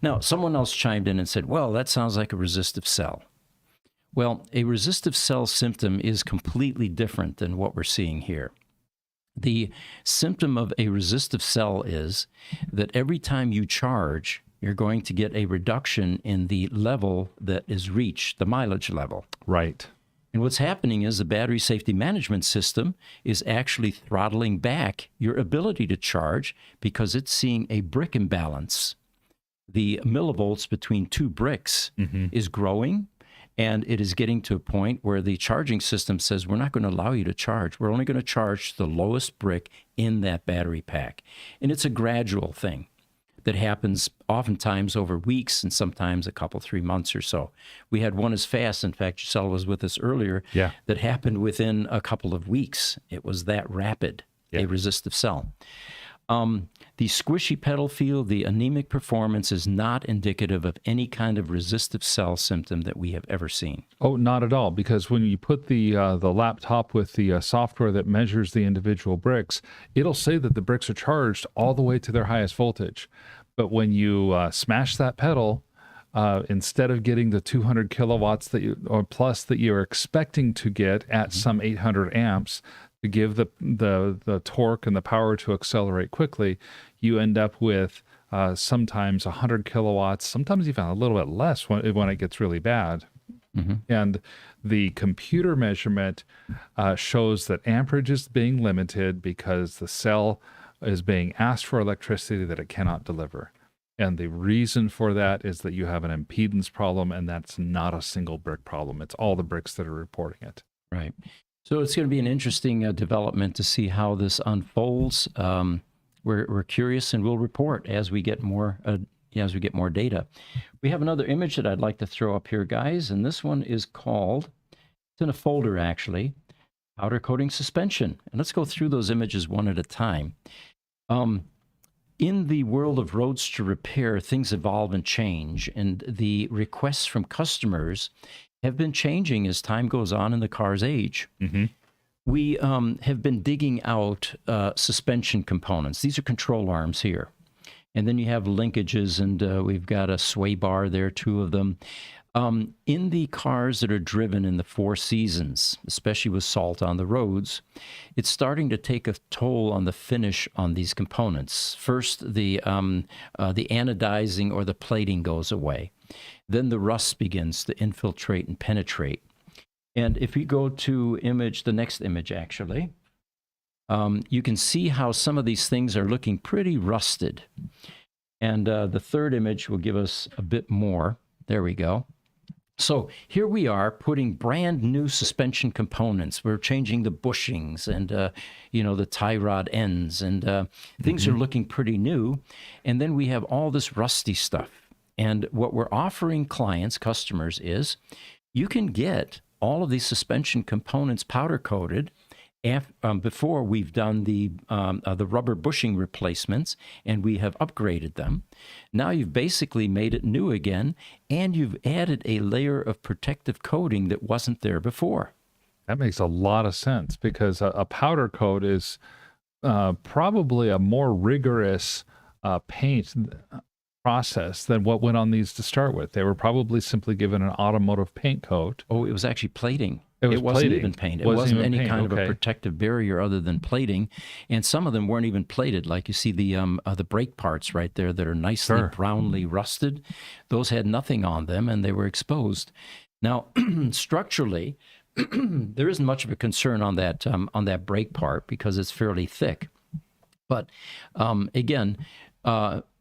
A: Now, someone else chimed in and said, well, that sounds like a resistive cell. Well, a resistive cell symptom is completely different than what we're seeing here. The symptom of a resistive cell is that every time you charge, you're going to get a reduction in the level that is reached, the mileage level.
B: Right.
A: And what's happening is the battery safety management system is actually throttling back your ability to charge because it's seeing a brick imbalance. The millivolts between two bricks is growing, and it is getting to a point where the charging system says, we're not going to allow you to charge. We're only going to charge the lowest brick in that battery pack. And it's a gradual thing that happens oftentimes over weeks and sometimes a couple, 3 months or so. We had one as fast, in fact, Giselle was with us earlier, that happened within a couple of weeks. It was that rapid, a resistive cell. The squishy pedal feel, the anemic performance is not indicative of any kind of resistive cell symptom that we have ever seen.
B: Oh, not at all, because when you put the laptop with the software that measures the individual bricks, it'll say that the bricks are charged all the way to their highest voltage. But when you smash that pedal, instead of getting the 200 kilowatts or plus that you're expecting to get at some 800 amps, to give the torque and the power to accelerate quickly, you end up with sometimes 100 kilowatts, sometimes even a little bit less when it gets really bad. And the computer measurement shows that amperage is being limited because the cell is being asked for electricity that it cannot deliver. And the reason for that is that you have an impedance problem, and that's not a single brick problem. It's all the bricks that are reporting it.
A: Right. So it's going to be an interesting development to see how this unfolds. We're curious, and we'll report as we get more data. We have another image that I'd like to throw up here, guys, and this one is called, it's in a folder actually, powder coating suspension. And let's go through those images one at a time. In the world of Roadster repair, things evolve and change, and the requests from customers have been changing as time goes on in the car's age. We have been digging out suspension components. These are control arms here. And then you have linkages, and we've got a sway bar there, 2 of them. In the cars that are driven in the 4 seasons, especially with salt on the roads, it's starting to take a toll on the finish on these components. First, the anodizing or the plating goes away. Then the rust begins to infiltrate and penetrate. And if we go to the next image actually, you can see how some of these things are looking pretty rusted. And the third image will give us a bit more. There we go. So here we are putting brand new suspension components. We're changing the bushings and, the tie rod ends, and things are looking pretty new. And then we have all this rusty stuff. And what we're offering customers is you can get all of these suspension components powder coated before we've done the rubber bushing replacements, and we have upgraded them. Now you've basically made it new again, and you've added a layer of protective coating that wasn't there before.
B: That makes a lot of sense, because a powder coat is probably a more rigorous paint process than what went on these to start with. They were probably simply given an automotive paint coat.
A: Oh, it was actually plating.
B: It was
A: wasn't
B: plating.
A: even paint. It
B: Wasn't
A: wasn't
B: even
A: any
B: paint,
A: kind of
B: okay.
A: a protective barrier other than plating, and some of them weren't even plated. Like you see the brake parts right there that are nicely
B: Sure.
A: brownly rusted. Those had nothing on them, and they were exposed. Now, structurally, there isn't much of a concern on that brake part because it's fairly thick. But again,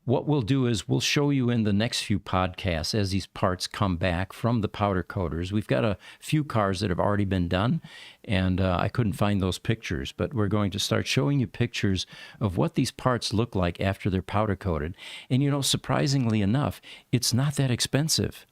A: what we'll do is we'll show you in the next few podcasts as these parts come back from the powder coaters. We've got a few cars that have already been done, and I couldn't find those pictures, but we're going to start showing you pictures of what these parts look like after they're powder coated. And, surprisingly enough, it's not that expensive.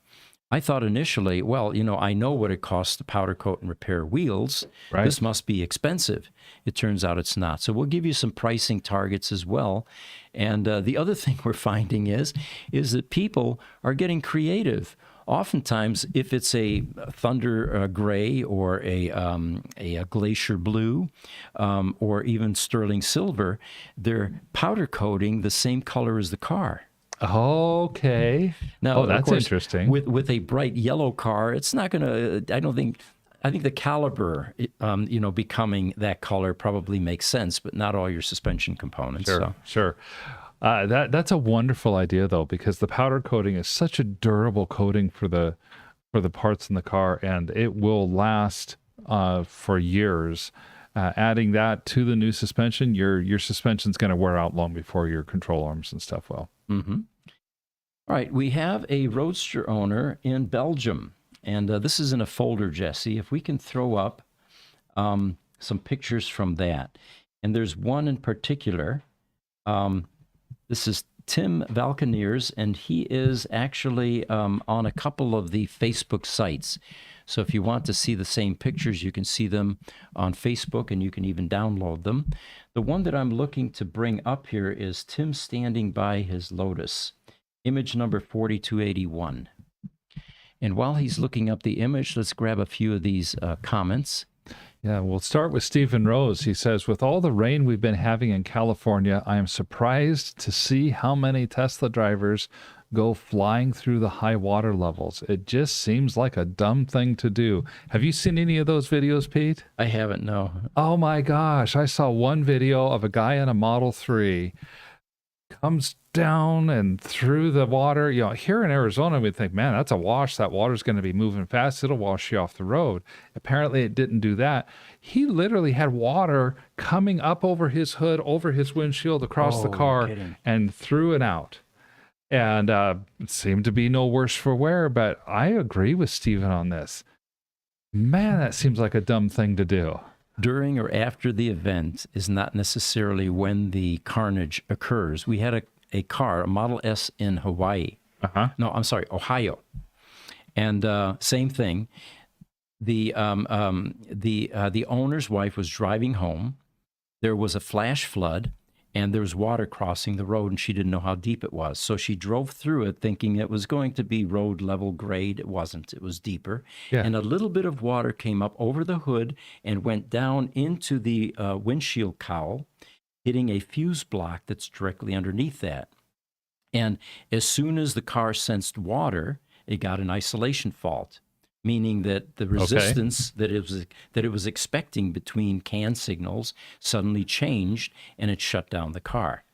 A: I thought initially, well, I know what it costs to powder coat and repair wheels.
B: Right.
A: This must be expensive. It turns out it's not. So we'll give you some pricing targets as well. And the other thing we're finding is that people are getting creative. Oftentimes, if it's a thunder gray or a glacier blue or even sterling silver, they're powder coating the same color as the car.
B: Okay.
A: Now,
B: that's
A: of course,
B: interesting.
A: With a bright yellow car, it's not going to. I think the caliber, becoming that color probably makes sense, but not all your suspension components.
B: Sure. That's a wonderful idea though, because the powder coating is such a durable coating for the parts in the car, and it will last for years. Adding that to the new suspension, your suspension's going to wear out long before your control arms and stuff will.
A: Mm-hmm. All right, we have a Roadster owner in Belgium, and this is in a folder, Jesse. If we can throw up some pictures from that. And there's one in particular. This is Tim Valkeniers, and he is actually on a couple of the Facebook sites. So if you want to see the same pictures, you can see them on Facebook, and you can even download them. The one that I'm looking to bring up here is Tim standing by his Lotus, image number 4281. And while he's looking up the image, let's grab a few of these comments.
B: Yeah, we'll start with Stephen Rose. He says, with all the rain we've been having in California, I am surprised to see how many Tesla drivers go flying through the high water levels. It just seems like a dumb thing to do. Have you seen any of those videos, Pete?
A: I haven't, no.
B: Oh my gosh. I saw one video of a guy in a Model 3 comes down and through the water. Here in Arizona, we'd think, man, that's a wash. That water's going to be moving fast. It'll wash you off the road. Apparently, it didn't do that. He literally had water coming up over his hood, over his windshield, across the car, and through and out. And it seemed to be no worse for wear, but I agree with Stephen on this. Man, that seems like a dumb thing to do.
A: During or after the event is not necessarily when the carnage occurs. We had a car, a Model S in Hawaii. No, I'm sorry, Ohio. And same thing. The owner's wife was driving home. There was a flash flood, and there was water crossing the road, and she didn't know how deep it was. So she drove through it thinking it was going to be road level grade. It wasn't. It was deeper.
B: Yeah.
A: And a little bit of water came up over the hood and went down into the windshield cowl, hitting a fuse block that's directly underneath that. And as soon as the car sensed water, it got an isolation fault, meaning that the resistance that it was expecting between CAN signals suddenly changed, and it shut down the car.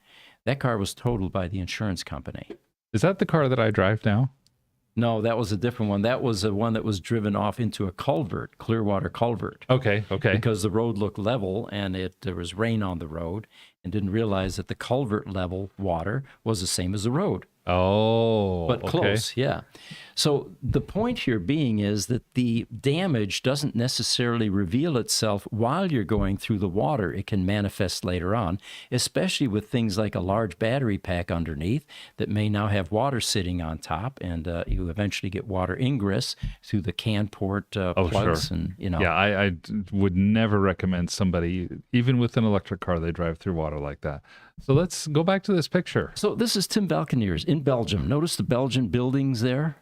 A: That car was totaled by the insurance company.
B: Is that the car that I drive now?
A: No, that was a different one. That was the one that was driven off into a culvert, Clearwater culvert.
B: Okay.
A: Because the road looked level, and there was rain on the road, and didn't realize that the culvert level water was the same as the road.
B: Oh,
A: but close, yeah. So the point here being is that the damage doesn't necessarily reveal itself while you're going through the water. It can manifest later on, especially with things like a large battery pack underneath that may now have water sitting on top, and you eventually get water ingress through the CAN port plugs.
B: Sure.
A: And
B: Yeah, I would never recommend somebody, even with an electric car, they drive through water like that. So let's go back to this picture.
A: So this is Tim Valkeniers in Belgium. Notice the Belgian buildings there.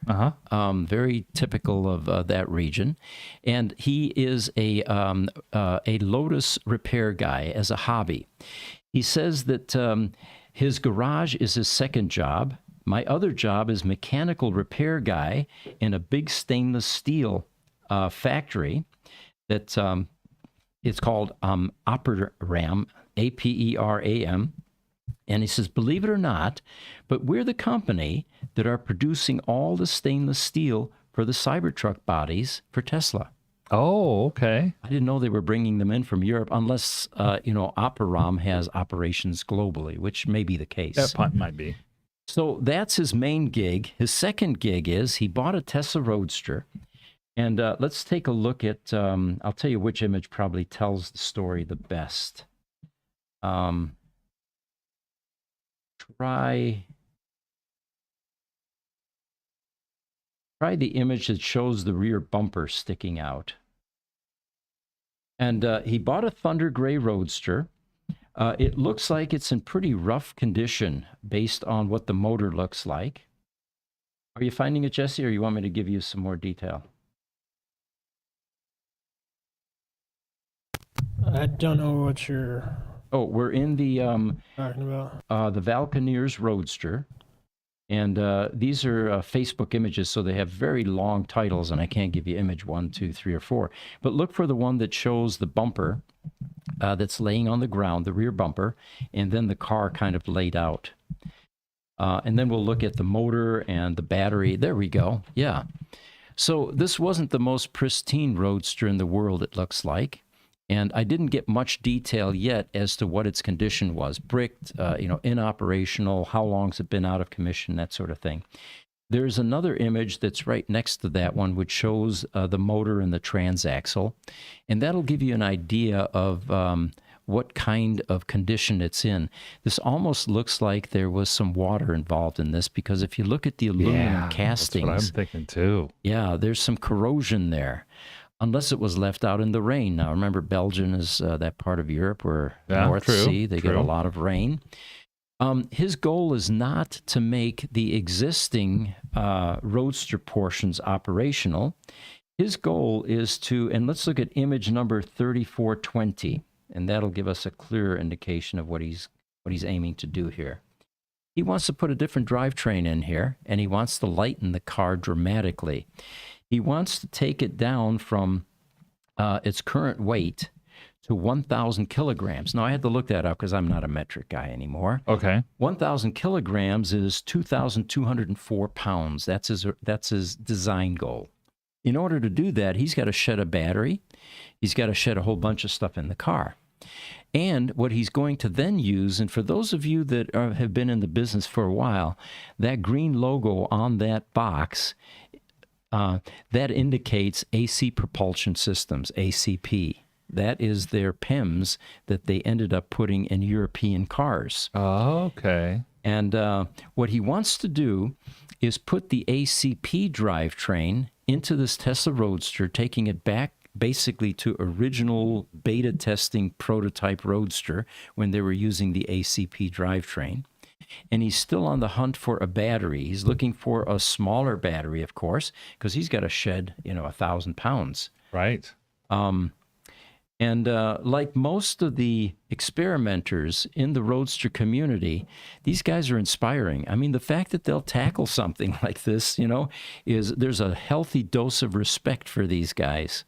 A: Very typical of that region. And he is a Lotus repair guy as a hobby. He says that his garage is his second job. My other job is mechanical repair guy in a big stainless steel factory that it's called Aperam, Aperam. And he says, believe it or not, but we're the company that are producing all the stainless steel for the Cybertruck bodies for Tesla.
B: Oh, okay.
A: I didn't know they were bringing them in from Europe unless, Aperam has operations globally, which may be the case.
B: That punt might be.
A: So that's his main gig. His second gig is he bought a Tesla Roadster. And let's take a look at, I'll tell you which image probably tells the story the best. Try the image that shows the rear bumper sticking out. And he bought a Thunder Gray Roadster. It looks like it's in pretty rough condition based on what the motor looks like. Are you finding it, Jesse, or you want me to give you some more detail?
D: I don't know what you're
A: Oh, we're in the
D: talking about.
A: the Valconeers Roadster. And these are Facebook images, so they have very long titles, and I can't give you image 1, 2, 3, or 4. But look for the one that shows the bumper that's laying on the ground, the rear bumper, and then the car kind of laid out. And then we'll look at the motor and the battery. There we go. Yeah. So this wasn't the most pristine Roadster in the world, it looks like. And I didn't get much detail yet as to what its condition was. Bricked, inoperational, how long's it been out of commission, that sort of thing. There's another image that's right next to that one, which shows the motor and the transaxle. And that'll give you an idea of what kind of condition it's in. This almost looks like there was some water involved in this, because if you look at the aluminum castings...
B: That's what I'm thinking too.
A: Yeah, there's some corrosion there. Unless it was left out in the rain. Now, remember, Belgium is that part of Europe where North Sea, they get a lot of rain. His goal is not to make the existing Roadster portions operational. His goal is to, and let's look at image number 3420, and that'll give us a clearer indication of what he's aiming to do here. He wants to put a different drivetrain in here, and he wants to lighten the car dramatically. He wants to take it down from its current weight to 1,000 kilograms. Now, I had to look that up because I'm not a metric guy anymore.
B: Okay.
A: 1,000 kilograms is 2,204 pounds. That's his design goal. In order to do that, he's got to shed a battery. He's got to shed a whole bunch of stuff in the car. And what he's going to then use, and for those of you that have been in the business for a while, that green logo on that box, that indicates AC Propulsion Systems, ACP. That is their PIMs that they ended up putting in European cars.
B: Oh, okay.
A: And what he wants to do is put the ACP drivetrain into this Tesla Roadster, taking it back basically to original beta testing prototype Roadster when they were using the ACP drivetrain. And he's still on the hunt for a battery. He's looking for a smaller battery, of course, because he's got to shed, 1,000 pounds.
B: Right.
A: And like most of the experimenters in the Roadster community, these guys are inspiring. I mean, the fact that they'll tackle something like this, there's a healthy dose of respect for these guys,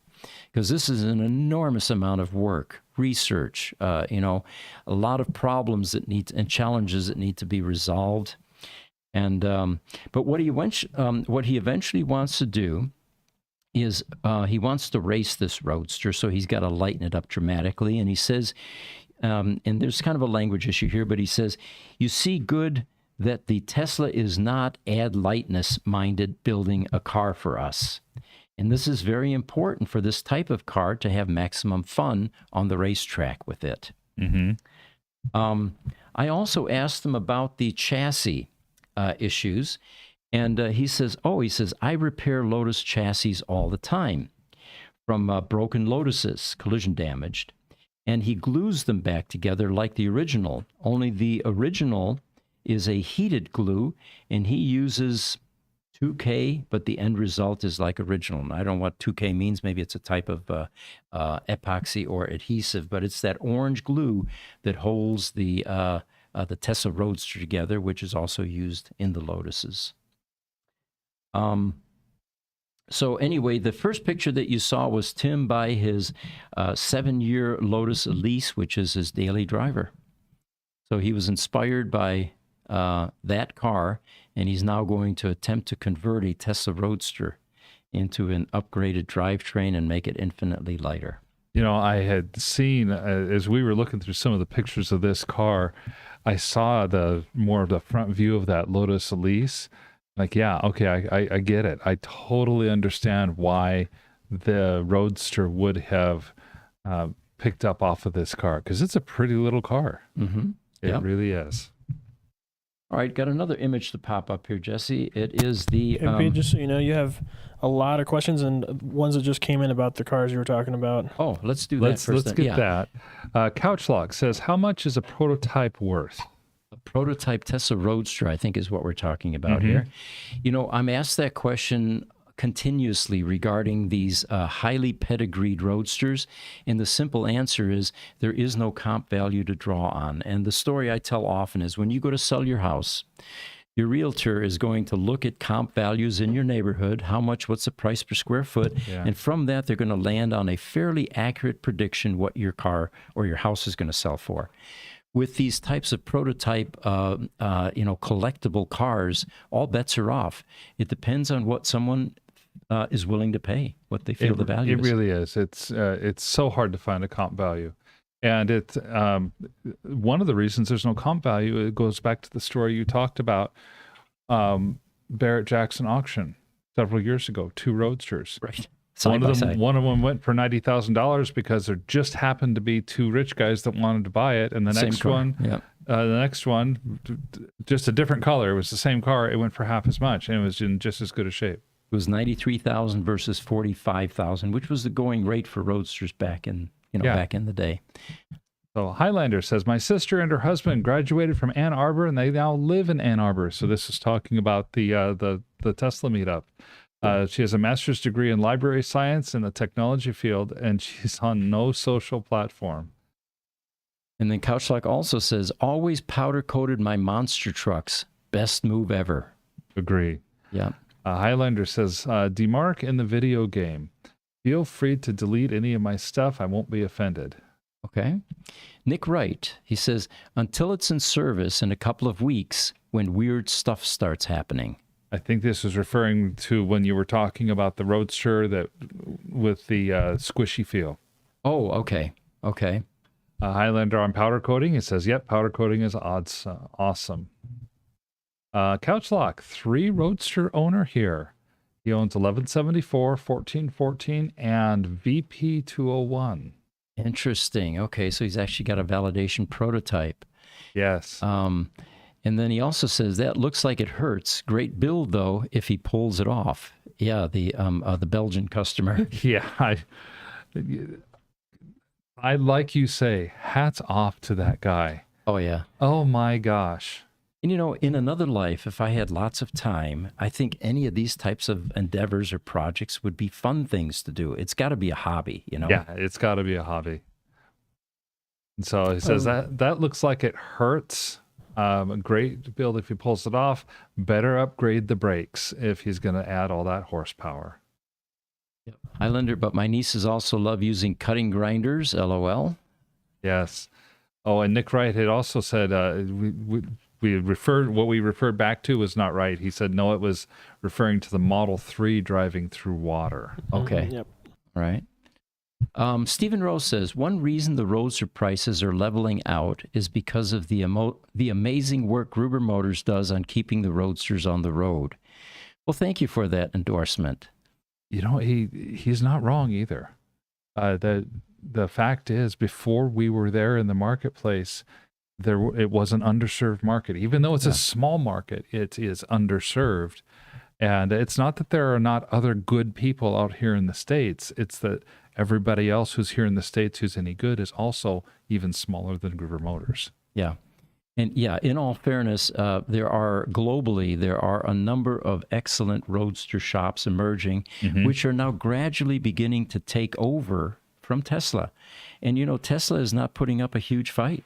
A: because this is an enormous amount of work, research, a lot of problems and challenges that need to be resolved. And but what he eventually wants to do is he wants to race this Roadster, so he's got to lighten it up dramatically. And he says, and there's kind of a language issue here, but he says, you see good that the Tesla is not add lightness minded building a car for us. And this is very important for this type of car to have maximum fun on the racetrack with it.
B: Mm-hmm.
A: I also asked him about the chassis issues. And he says, I repair Lotus chassis all the time from broken Lotuses, collision damaged. And he glues them back together like the original, only the original is a heated glue, and he uses 2K, but the end result is like original. And I don't know what 2K means. Maybe it's a type of epoxy or adhesive, but it's that orange glue that holds the Tesla Roadster together, which is also used in the Lotuses. So anyway, the first picture that you saw was Tim by his 7-year Lotus Elise, which is his daily driver. So he was inspired by that car, and he's now going to attempt to convert a Tesla Roadster into an upgraded drivetrain and make it infinitely lighter.
B: You know, I had seen, as we were looking through some of the pictures of this car, I saw more of the front view of that Lotus Elise. Like, yeah, okay, I get it. I totally understand why the Roadster would have picked up off of this car, because it's a pretty little car.
A: Mm-hmm.
B: It really is.
A: All right, got another image to pop up here, Jesse. It is the...
D: Hey, Pete, just so you know, you have a lot of questions and ones that just came in about the cars you were talking about.
A: Oh, let's do that first.
B: Let's get that. Couchlock says, how much is a prototype worth?
A: A prototype Tesla Roadster, I think, is what we're talking about here. You know, I'm asked that question continuously regarding these highly pedigreed Roadsters, and the simple answer is there is no comp value to draw on. And the story I tell often is when you go to sell your house, your realtor is going to look at comp values in your neighborhood, what's the price per square foot, and from that they're going to land on a fairly accurate prediction what your car or your house is going to sell for. With these types of prototype, collectible cars, all bets are off. It depends on what someone is willing to pay, what they feel the value is.
B: It really is. It's so hard to find a comp value. And it's one of the reasons there's no comp value, it goes back to the story you talked about, Barrett Jackson auction several years ago, 2 Roadsters.
A: Right.
B: One of them went for $90,000 because there just happened to be 2 rich guys that wanted to buy it, and the next one, just a different color. It was the same car. It went for half as much, and it was in just as good a shape.
A: It was $93,000 versus $45,000, which was the going rate for Roadsters back in the day.
B: So Highlander says, my sister and her husband graduated from Ann Arbor, and they now live in Ann Arbor. So this is talking about the Tesla meetup. She has a master's degree in library science in the technology field, and she's on no social platform.
A: And then Couchlock also says, always powder-coated my monster trucks. Best move ever.
B: Agree.
A: Yeah.
B: Highlander says, Demark in the video game. Feel free to delete any of my stuff. I won't be offended.
A: Okay. Nick Wright, he says, until it's in service in a couple of weeks when weird stuff starts happening.
B: I think this is referring to when you were talking about the Roadster with the squishy feel.
A: Oh, okay. Okay.
B: Highlander on powder coating. It says, yep, powder coating is awesome. Couchlock, 3 Roadster owner here. He owns 1174, 1414, and VP 201.
A: Interesting. Okay, so he's actually got a validation prototype.
B: Yes.
A: And then he also says that looks like it hurts. Great build though if he pulls it off. Yeah, the Belgian customer.
B: Yeah, I like you say, hats off to that guy.
A: Oh yeah.
B: Oh my gosh.
A: And you know, in another life, if I had lots of time, I think any of these types of endeavors or projects would be fun things to do. It's got to be a hobby, you know?
B: Yeah, it's got to be a hobby. And so he says that looks like it hurts. A great build if he pulls it off. Better upgrade the brakes if he's going to add all that horsepower.
A: Yep. Highlander, but my nieces also love using cutting grinders, LOL.
B: Yes. Oh, and Nick Wright had also said we referred back to was not right. He said no, it was referring to the Model 3 driving through water.
A: Okay.
D: Yep.
A: Right. Stephen Rose says, one reason the Roadster prices are leveling out is because of the amazing work Gruber Motors does on keeping the Roadsters on the road. Well, thank you for that endorsement.
B: You know, he's not wrong either. The fact is, before we were there in the marketplace, it was an underserved market. Even though it's a small market, it is underserved. And it's not that there are not other good people out here in the States. It's that everybody else who's here in the States who's any good is also even smaller than Gruber Motors.
A: Yeah. And yeah, in all fairness, there are a number of excellent Roadster shops emerging, which are now gradually beginning to take over from Tesla. And, you know, Tesla is not putting up a huge fight.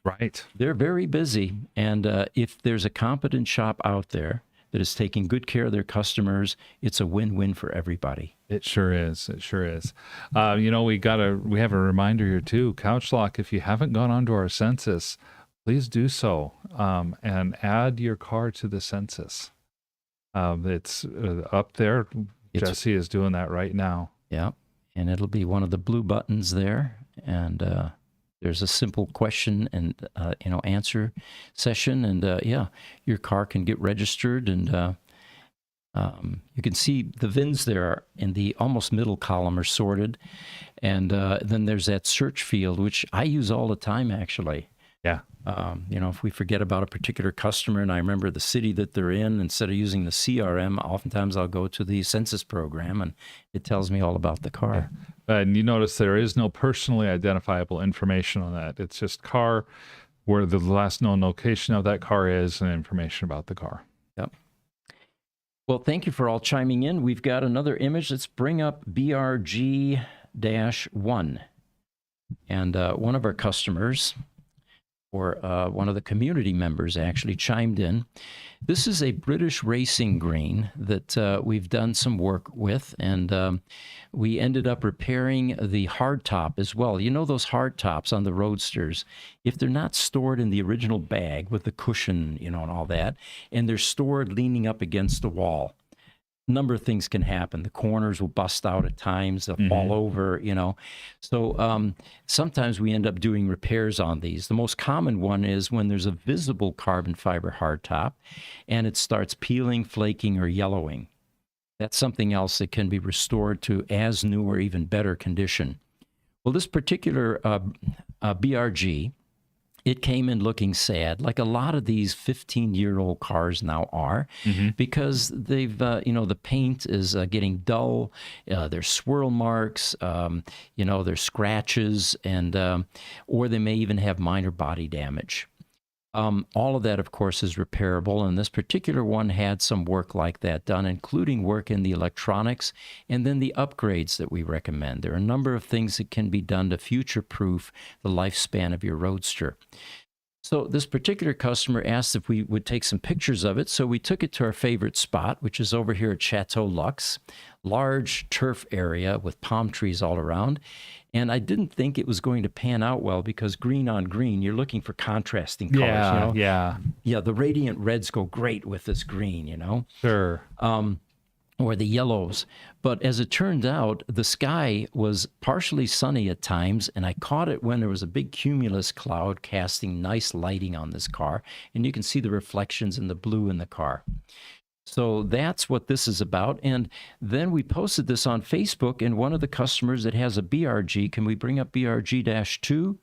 B: Right.
A: They're very busy. And if there's a competent shop out there that is taking good care of their customers. It's a win-win for everybody.
B: It sure is. It sure is. You know, we have a reminder here too. Couch Lock, if you haven't gone onto our census, please do so, and add your car to the census. It's up there. Jesse is doing that right now.
A: Yeah, and it'll be one of the blue buttons there, and there's a simple question and answer session, and your car can get registered, and you can see the VINs there in the almost middle column are sorted, and then there's that search field, which I use all the time actually.
B: Yeah.
A: If we forget about a particular customer and I remember the city that they're in, instead of using the CRM, oftentimes I'll go to the census program and it tells me all about the car.
B: And you notice there is no personally identifiable information on that. It's just car, where the last known location of that car is, and information about the car.
A: Yep. Well, thank you for all chiming in. We've got another image. Let's bring up BRG-1. And one of our customers, or one of the community members actually chimed in. This is a British racing green that we've done some work with, and we ended up repairing the hard top as well. You know those hard tops on the Roadsters, if they're not stored in the original bag with the cushion, and all that, and they're stored leaning up against the wall, number of things can happen. The corners will bust out at times, they'll fall over, So sometimes we end up doing repairs on these. The most common one is when there's a visible carbon fiber hardtop and it starts peeling, flaking, or yellowing. That's something else that can be restored to as new or even better condition. Well, this particular BRG, it came in looking sad, like a lot of these 15-year-old cars now are, because they've, the paint is getting dull. There's swirl marks, there's scratches, and or they may even have minor body damage. All of that, of course, is repairable, and this particular one had some work like that done, including work in the electronics and then the upgrades that we recommend. There are a number of things that can be done to future-proof the lifespan of your Roadster. So this particular customer asked if we would take some pictures of it, so we took it to our favorite spot, which is over here at Chateau Lux, large turf area with palm trees all around. And I didn't think it was going to pan out well because green on green, you're looking for contrasting colors.
B: Yeah.
A: The radiant reds go great with this green,
B: Sure.
A: Or the yellows. But as it turned out, the sky was partially sunny at times, and I caught it when there was a big cumulus cloud casting nice lighting on this car, and you can see the reflections in the blue in the car. So that's what this is about. And then we posted this on Facebook, and one of the customers that has a BRG, can we bring up BRG-2,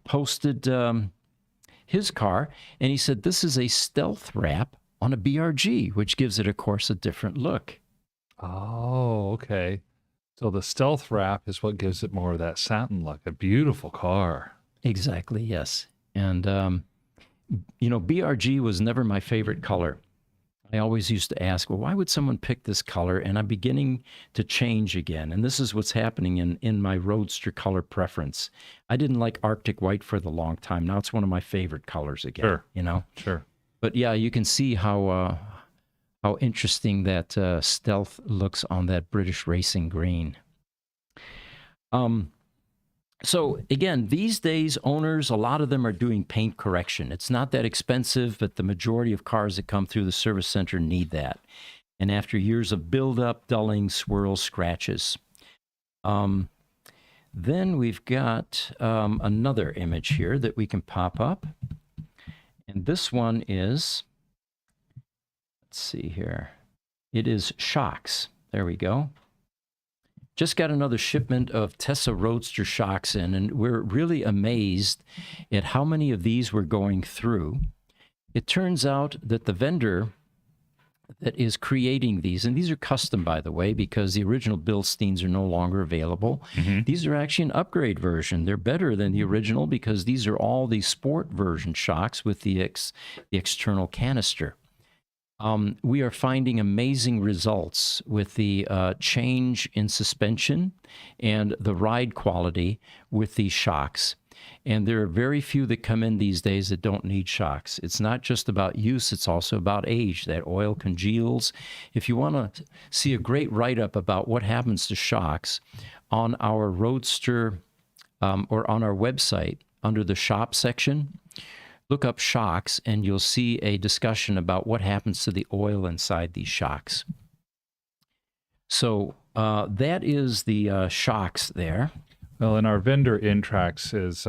A: posted his car, and he said this is a stealth wrap on a BRG, which gives it, of course, a different look.
B: Oh, okay. So the stealth wrap is what gives it more of that satin look. A beautiful car.
A: Exactly, yes. And, BRG was never my favorite color. I always used to ask, well, why would someone pick this color? And I'm beginning to change again. And this is what's happening in my Roadster color preference. I didn't like Arctic white for the long time. Now it's one of my favorite colors again.
B: Sure. Sure.
A: But yeah, you can see how interesting that stealth looks on that British racing green. So again, these days, owners, a lot of them are doing paint correction. It's not that expensive, but the majority of cars that come through the service center need that. And after years of buildup, dulling, swirls, scratches. Then we've got another image here that we can pop up. And this one is, let's see here. It is shocks. There we go. Just got another shipment of Tessa Roadster shocks in, and we're really amazed at how many of these we're going through. It turns out that the vendor that is creating these, and these are custom, by the way, because the original Bilsteins are no longer available. These are actually an upgrade version. They're better than the original because these are all the sport version shocks with the external canister. We are finding amazing results with the change in suspension and the ride quality with these shocks. And there are very few that come in these days that don't need shocks. It's not just about use, it's also about age. That oil congeals. If you want to see a great write-up about what happens to shocks, on our Roadster or on our website, under the shop section, look up shocks and you'll see a discussion about what happens to the oil inside these shocks. So that is the shocks there.
B: Well, and our vendor Intrax is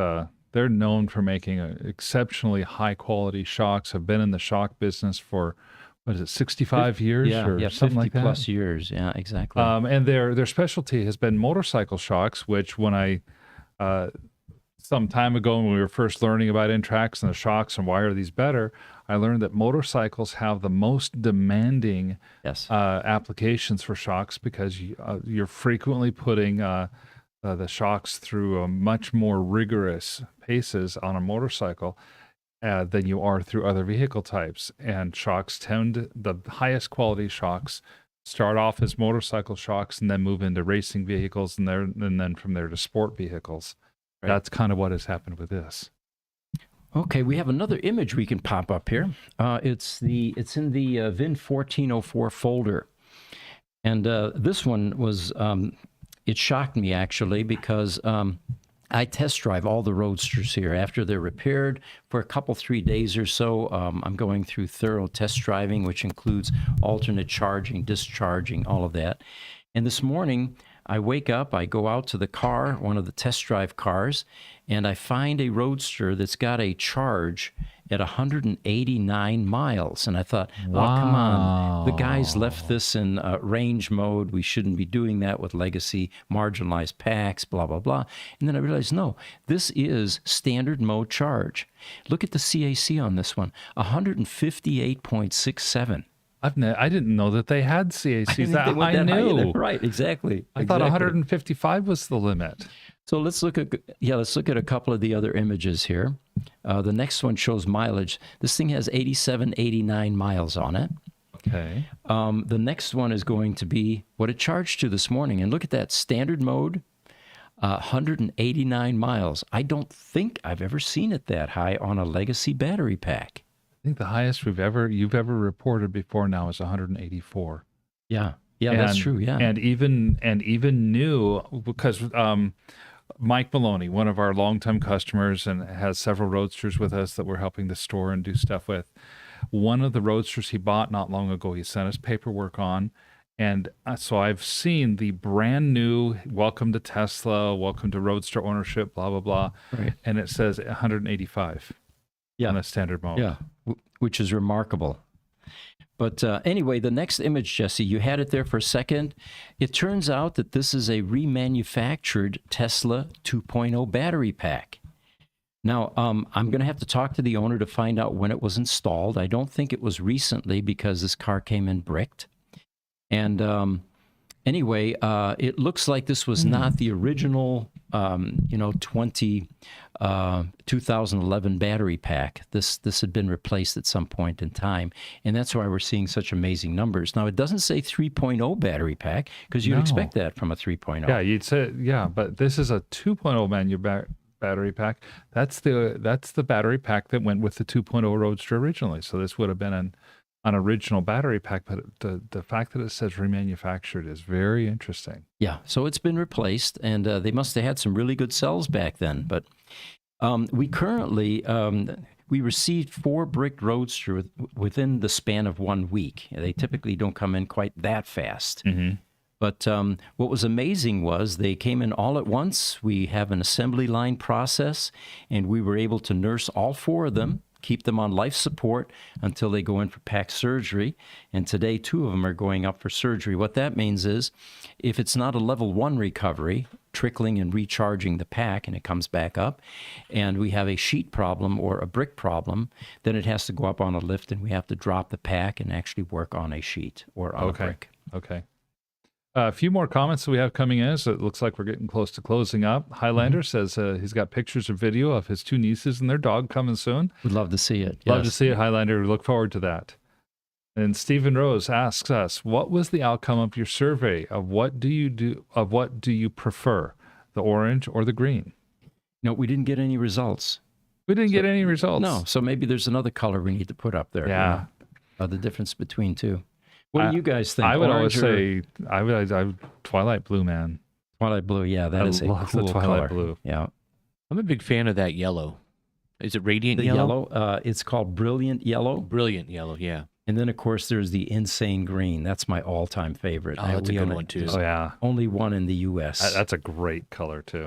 B: they're known for making exceptionally high quality shocks. Have been in the shock business for what is it, 65 years or something
A: 50
B: like that?
A: plus years. Yeah, exactly.
B: And their specialty has been motorcycle shocks, which when I some time ago when we were first learning about Intrax and the shocks and why are these better, I learned that motorcycles have the most demanding
A: Yes.
B: applications for shocks because you're frequently putting the shocks through a much more rigorous paces on a motorcycle than you are through other vehicle types. And shocks the highest quality shocks start off as motorcycle shocks and then move into racing vehicles and then from there to sport vehicles. Right. That's kind of what has happened with this.
A: Okay, we have another image we can pop up here. It's in the VIN 1404 folder. And this one was... it shocked me, actually, because I test drive all the Roadsters here. After they're repaired for a couple, 3 days or so, I'm going through thorough test driving, which includes alternate charging, discharging, all of that. And this morning, I wake up, I go out to the car, one of the test drive cars, and I find a Roadster that's got a charge at 189 miles. And I thought, wow. Oh, come on. The guys left this in range mode. We shouldn't be doing that with legacy marginalized packs, blah, blah, blah. And then I realized, no, this is standard mode charge. Look at the CAC on this one, 158.67.
B: I didn't know that they had CACs that high.
A: I knew. Right, exactly.
B: I thought 155 was the limit.
A: So let's look at a couple of the other images here. The next one shows mileage. This thing has 89 miles on it.
B: Okay.
A: The next one is going to be what it charged to this morning. And look at that, standard mode, 189 miles. I don't think I've ever seen it that high on a legacy battery pack.
B: I think the highest you've ever reported before now is 184.
A: Yeah, that's true. Yeah,
B: and even new because Mike Maloney, one of our longtime customers, and has several Roadsters with us that we're helping to store and do stuff with. One of the Roadsters he bought not long ago, he sent us paperwork on, and so I've seen the brand new "Welcome to Tesla," "Welcome to Roadster ownership," blah blah blah,
A: right.
B: And it says 185.
A: Yeah,
B: on a standard mode.
A: Yeah, which is remarkable. But anyway, the next image, Jesse, you had it there for a second. It turns out that this is a remanufactured Tesla 2.0 battery pack. Now, I'm going to have to talk to the owner to find out when it was installed. I don't think it was recently because this car came in bricked. And anyway, it looks like this was not the original, 2011 battery pack. This had been replaced at some point in time, and that's why we're seeing such amazing numbers. Now, it doesn't say 3.0 battery pack because you'd expect that from a 3.0.
B: Yeah, you'd say, but this is a 2.0 battery pack. That's the battery pack that went with the 2.0 Roadster originally. So this would have been an original battery pack, but the fact that it says remanufactured is very interesting.
A: Yeah, so it's been replaced, and they must have had some really good cells back then. But we currently, we received 4 brick Roadster within the span of 1 week. They typically don't come in quite that fast. Mm-hmm. But what was amazing was they came in all at once. We have an assembly line process, and we were able to nurse all 4 of them, keep them on life support until they go in for pack surgery. And today, 2 of them are going up for surgery. What that means is if it's not a level 1 recovery, trickling and recharging the pack, and it comes back up, and we have a sheet problem or a brick problem, then it has to go up on a lift, and we have to drop the pack and actually work on a sheet or on a brick.
B: Okay. A few more comments that we have coming in, so it looks like we're getting close to closing up. Highlander says he's got pictures or video of his 2 nieces and their dog coming soon.
A: We'd love to see it.
B: Love to see it, Highlander. We look forward to that. And Stephen Rose asks us, what was the outcome of your survey of what do you prefer, the orange or the green?
A: No, we didn't get any results.
B: We didn't get any results.
A: No, so maybe there's another color we need to put up there.
B: Yeah.
A: The difference between two. What do you guys think?
B: I would always
A: Orange or
B: say I would Twilight Blue, man.
A: Twilight blue. Yeah, that
B: I
A: is a
B: love
A: cool
B: the Twilight
A: color.
B: Blue.
A: Yeah,
E: I'm a big fan of that yellow. Is it radiant
A: the
E: yellow?
A: yellow. It's called Brilliant Yellow,
E: Brilliant yellow, yeah.
A: and then of course there's the Insane Green. That's my all-time favorite.
E: Oh, that's a
A: We
E: good
A: own
E: one,
A: it.
E: too.
A: There's
B: Oh yeah,
A: only one in the U.S.
B: that's a great color too.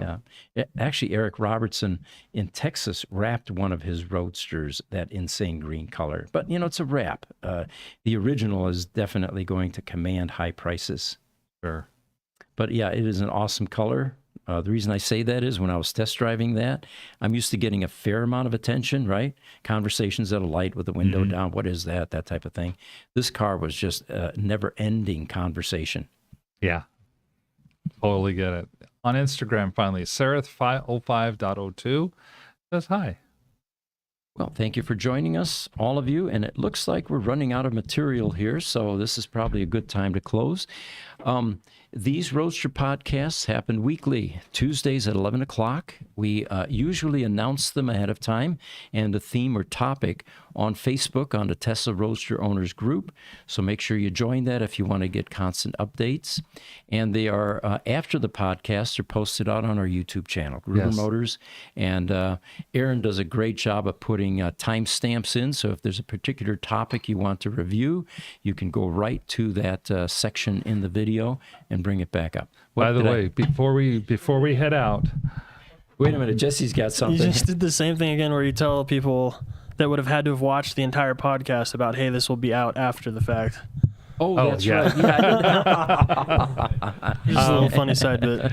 A: Yeah. Actually, Eric Robertson in Texas wrapped one of his Roadsters that insane green color. But, it's a wrap. The original is definitely going to command high prices.
B: Sure.
A: But, yeah, it is an awesome color. The reason I say that is when I was test driving that, I'm used to getting a fair amount of attention, right? Conversations at a light with the window down. What is that? That type of thing. This car was just a never-ending conversation.
B: Yeah. Totally get it. On Instagram, finally, Sereth505.02 says hi.
A: Well, thank you for joining us, all of you. And it looks like we're running out of material here, so this is probably a good time to close. These Roadster podcasts happen weekly, Tuesdays at 11 o'clock. We usually announce them ahead of time and a theme or topic on Facebook on the Tesla Roadster Owners Group. So make sure you join that if you want to get constant updates. And they are, after the podcasts, are posted out on our YouTube channel, Gruber
B: Yes.
A: Motors. And Aaron does a great job of putting timestamps in. So if there's a particular topic you want to review, you can go right to that section in the video and bring it back up.
B: By the way, before we head out,
A: Wait a minute, Jesse's got
D: You
A: something.
D: just did the same thing again where you tell people that would have had to have watched the entire podcast about, hey, this will be out after the fact.
A: Oh,
B: Oh,
A: that's
B: yeah.
A: right. Yeah,
D: Just a little funny side bit.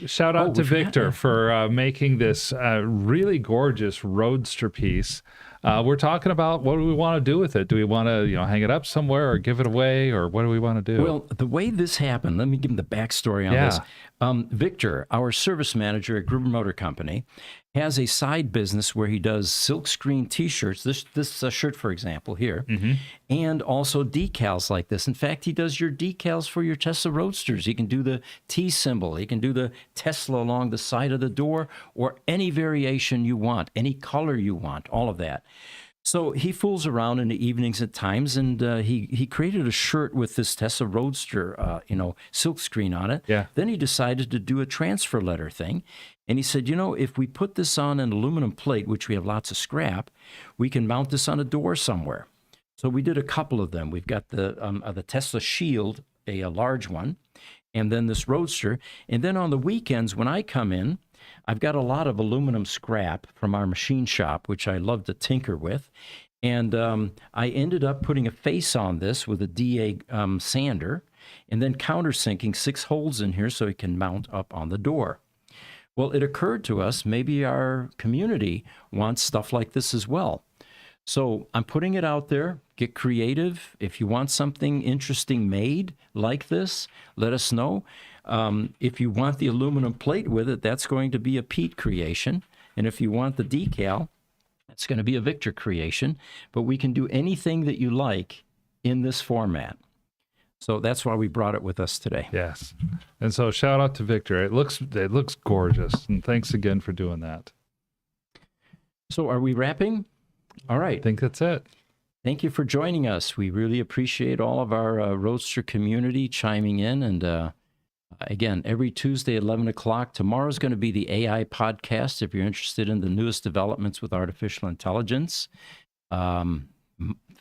B: shout out
A: Oh,
B: to
A: we forgot
B: Victor
A: that.
B: for making this really gorgeous Roadster piece. We're talking about what do we want to do with it? Do we want to, hang it up somewhere or give it away, or what do we want to do?
A: Well, the way this happened, let me give him the backstory on
B: Yeah.
A: this. Victor, our service manager at Gruber Motor Company, has a side business where he does silkscreen T-shirts. This shirt, for example, here, and also decals like this. In fact, he does your decals for your Tesla Roadsters. He can do the T symbol. He can do the Tesla along the side of the door, or any variation you want, any color you want, all of that. So he fools around in the evenings at times, and he created a shirt with this Tesla Roadster, silkscreen on it.
B: Yeah.
A: Then he decided to do a transfer letter thing, and he said, if we put this on an aluminum plate, which we have lots of scrap, we can mount this on a door somewhere. So we did a couple of them. We've got the Tesla Shield, a large one, and then this Roadster. And then on the weekends when I come in, I've got a lot of aluminum scrap from our machine shop, which I love to tinker with. And I ended up putting a face on this with a DA sander and then countersinking 6 holes in here so it can mount up on the door. Well, it occurred to us maybe our community wants stuff like this as well. So I'm putting it out there. Get creative. If you want something interesting made like this, let us know. If you want the aluminum plate with it, that's going to be a Pete creation. And if you want the decal, it's going to be a Victor creation. But we can do anything that you like in this format. So that's why we brought it with us today.
B: Yes. And so shout out to Victor. It looks gorgeous. And thanks again for doing that.
A: So are we wrapping? All
B: I
A: right.
B: think that's it.
A: Thank you for joining us. We really appreciate all of our Roadster community chiming in. And again, every Tuesday at 11 o'clock. Tomorrow's going to be the AI podcast if you're interested in the newest developments with artificial intelligence.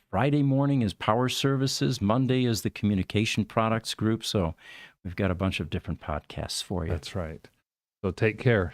A: Friday morning is Power Services. Monday is the Communication Products Group. So we've got a bunch of different podcasts for you.
B: That's right. So take care.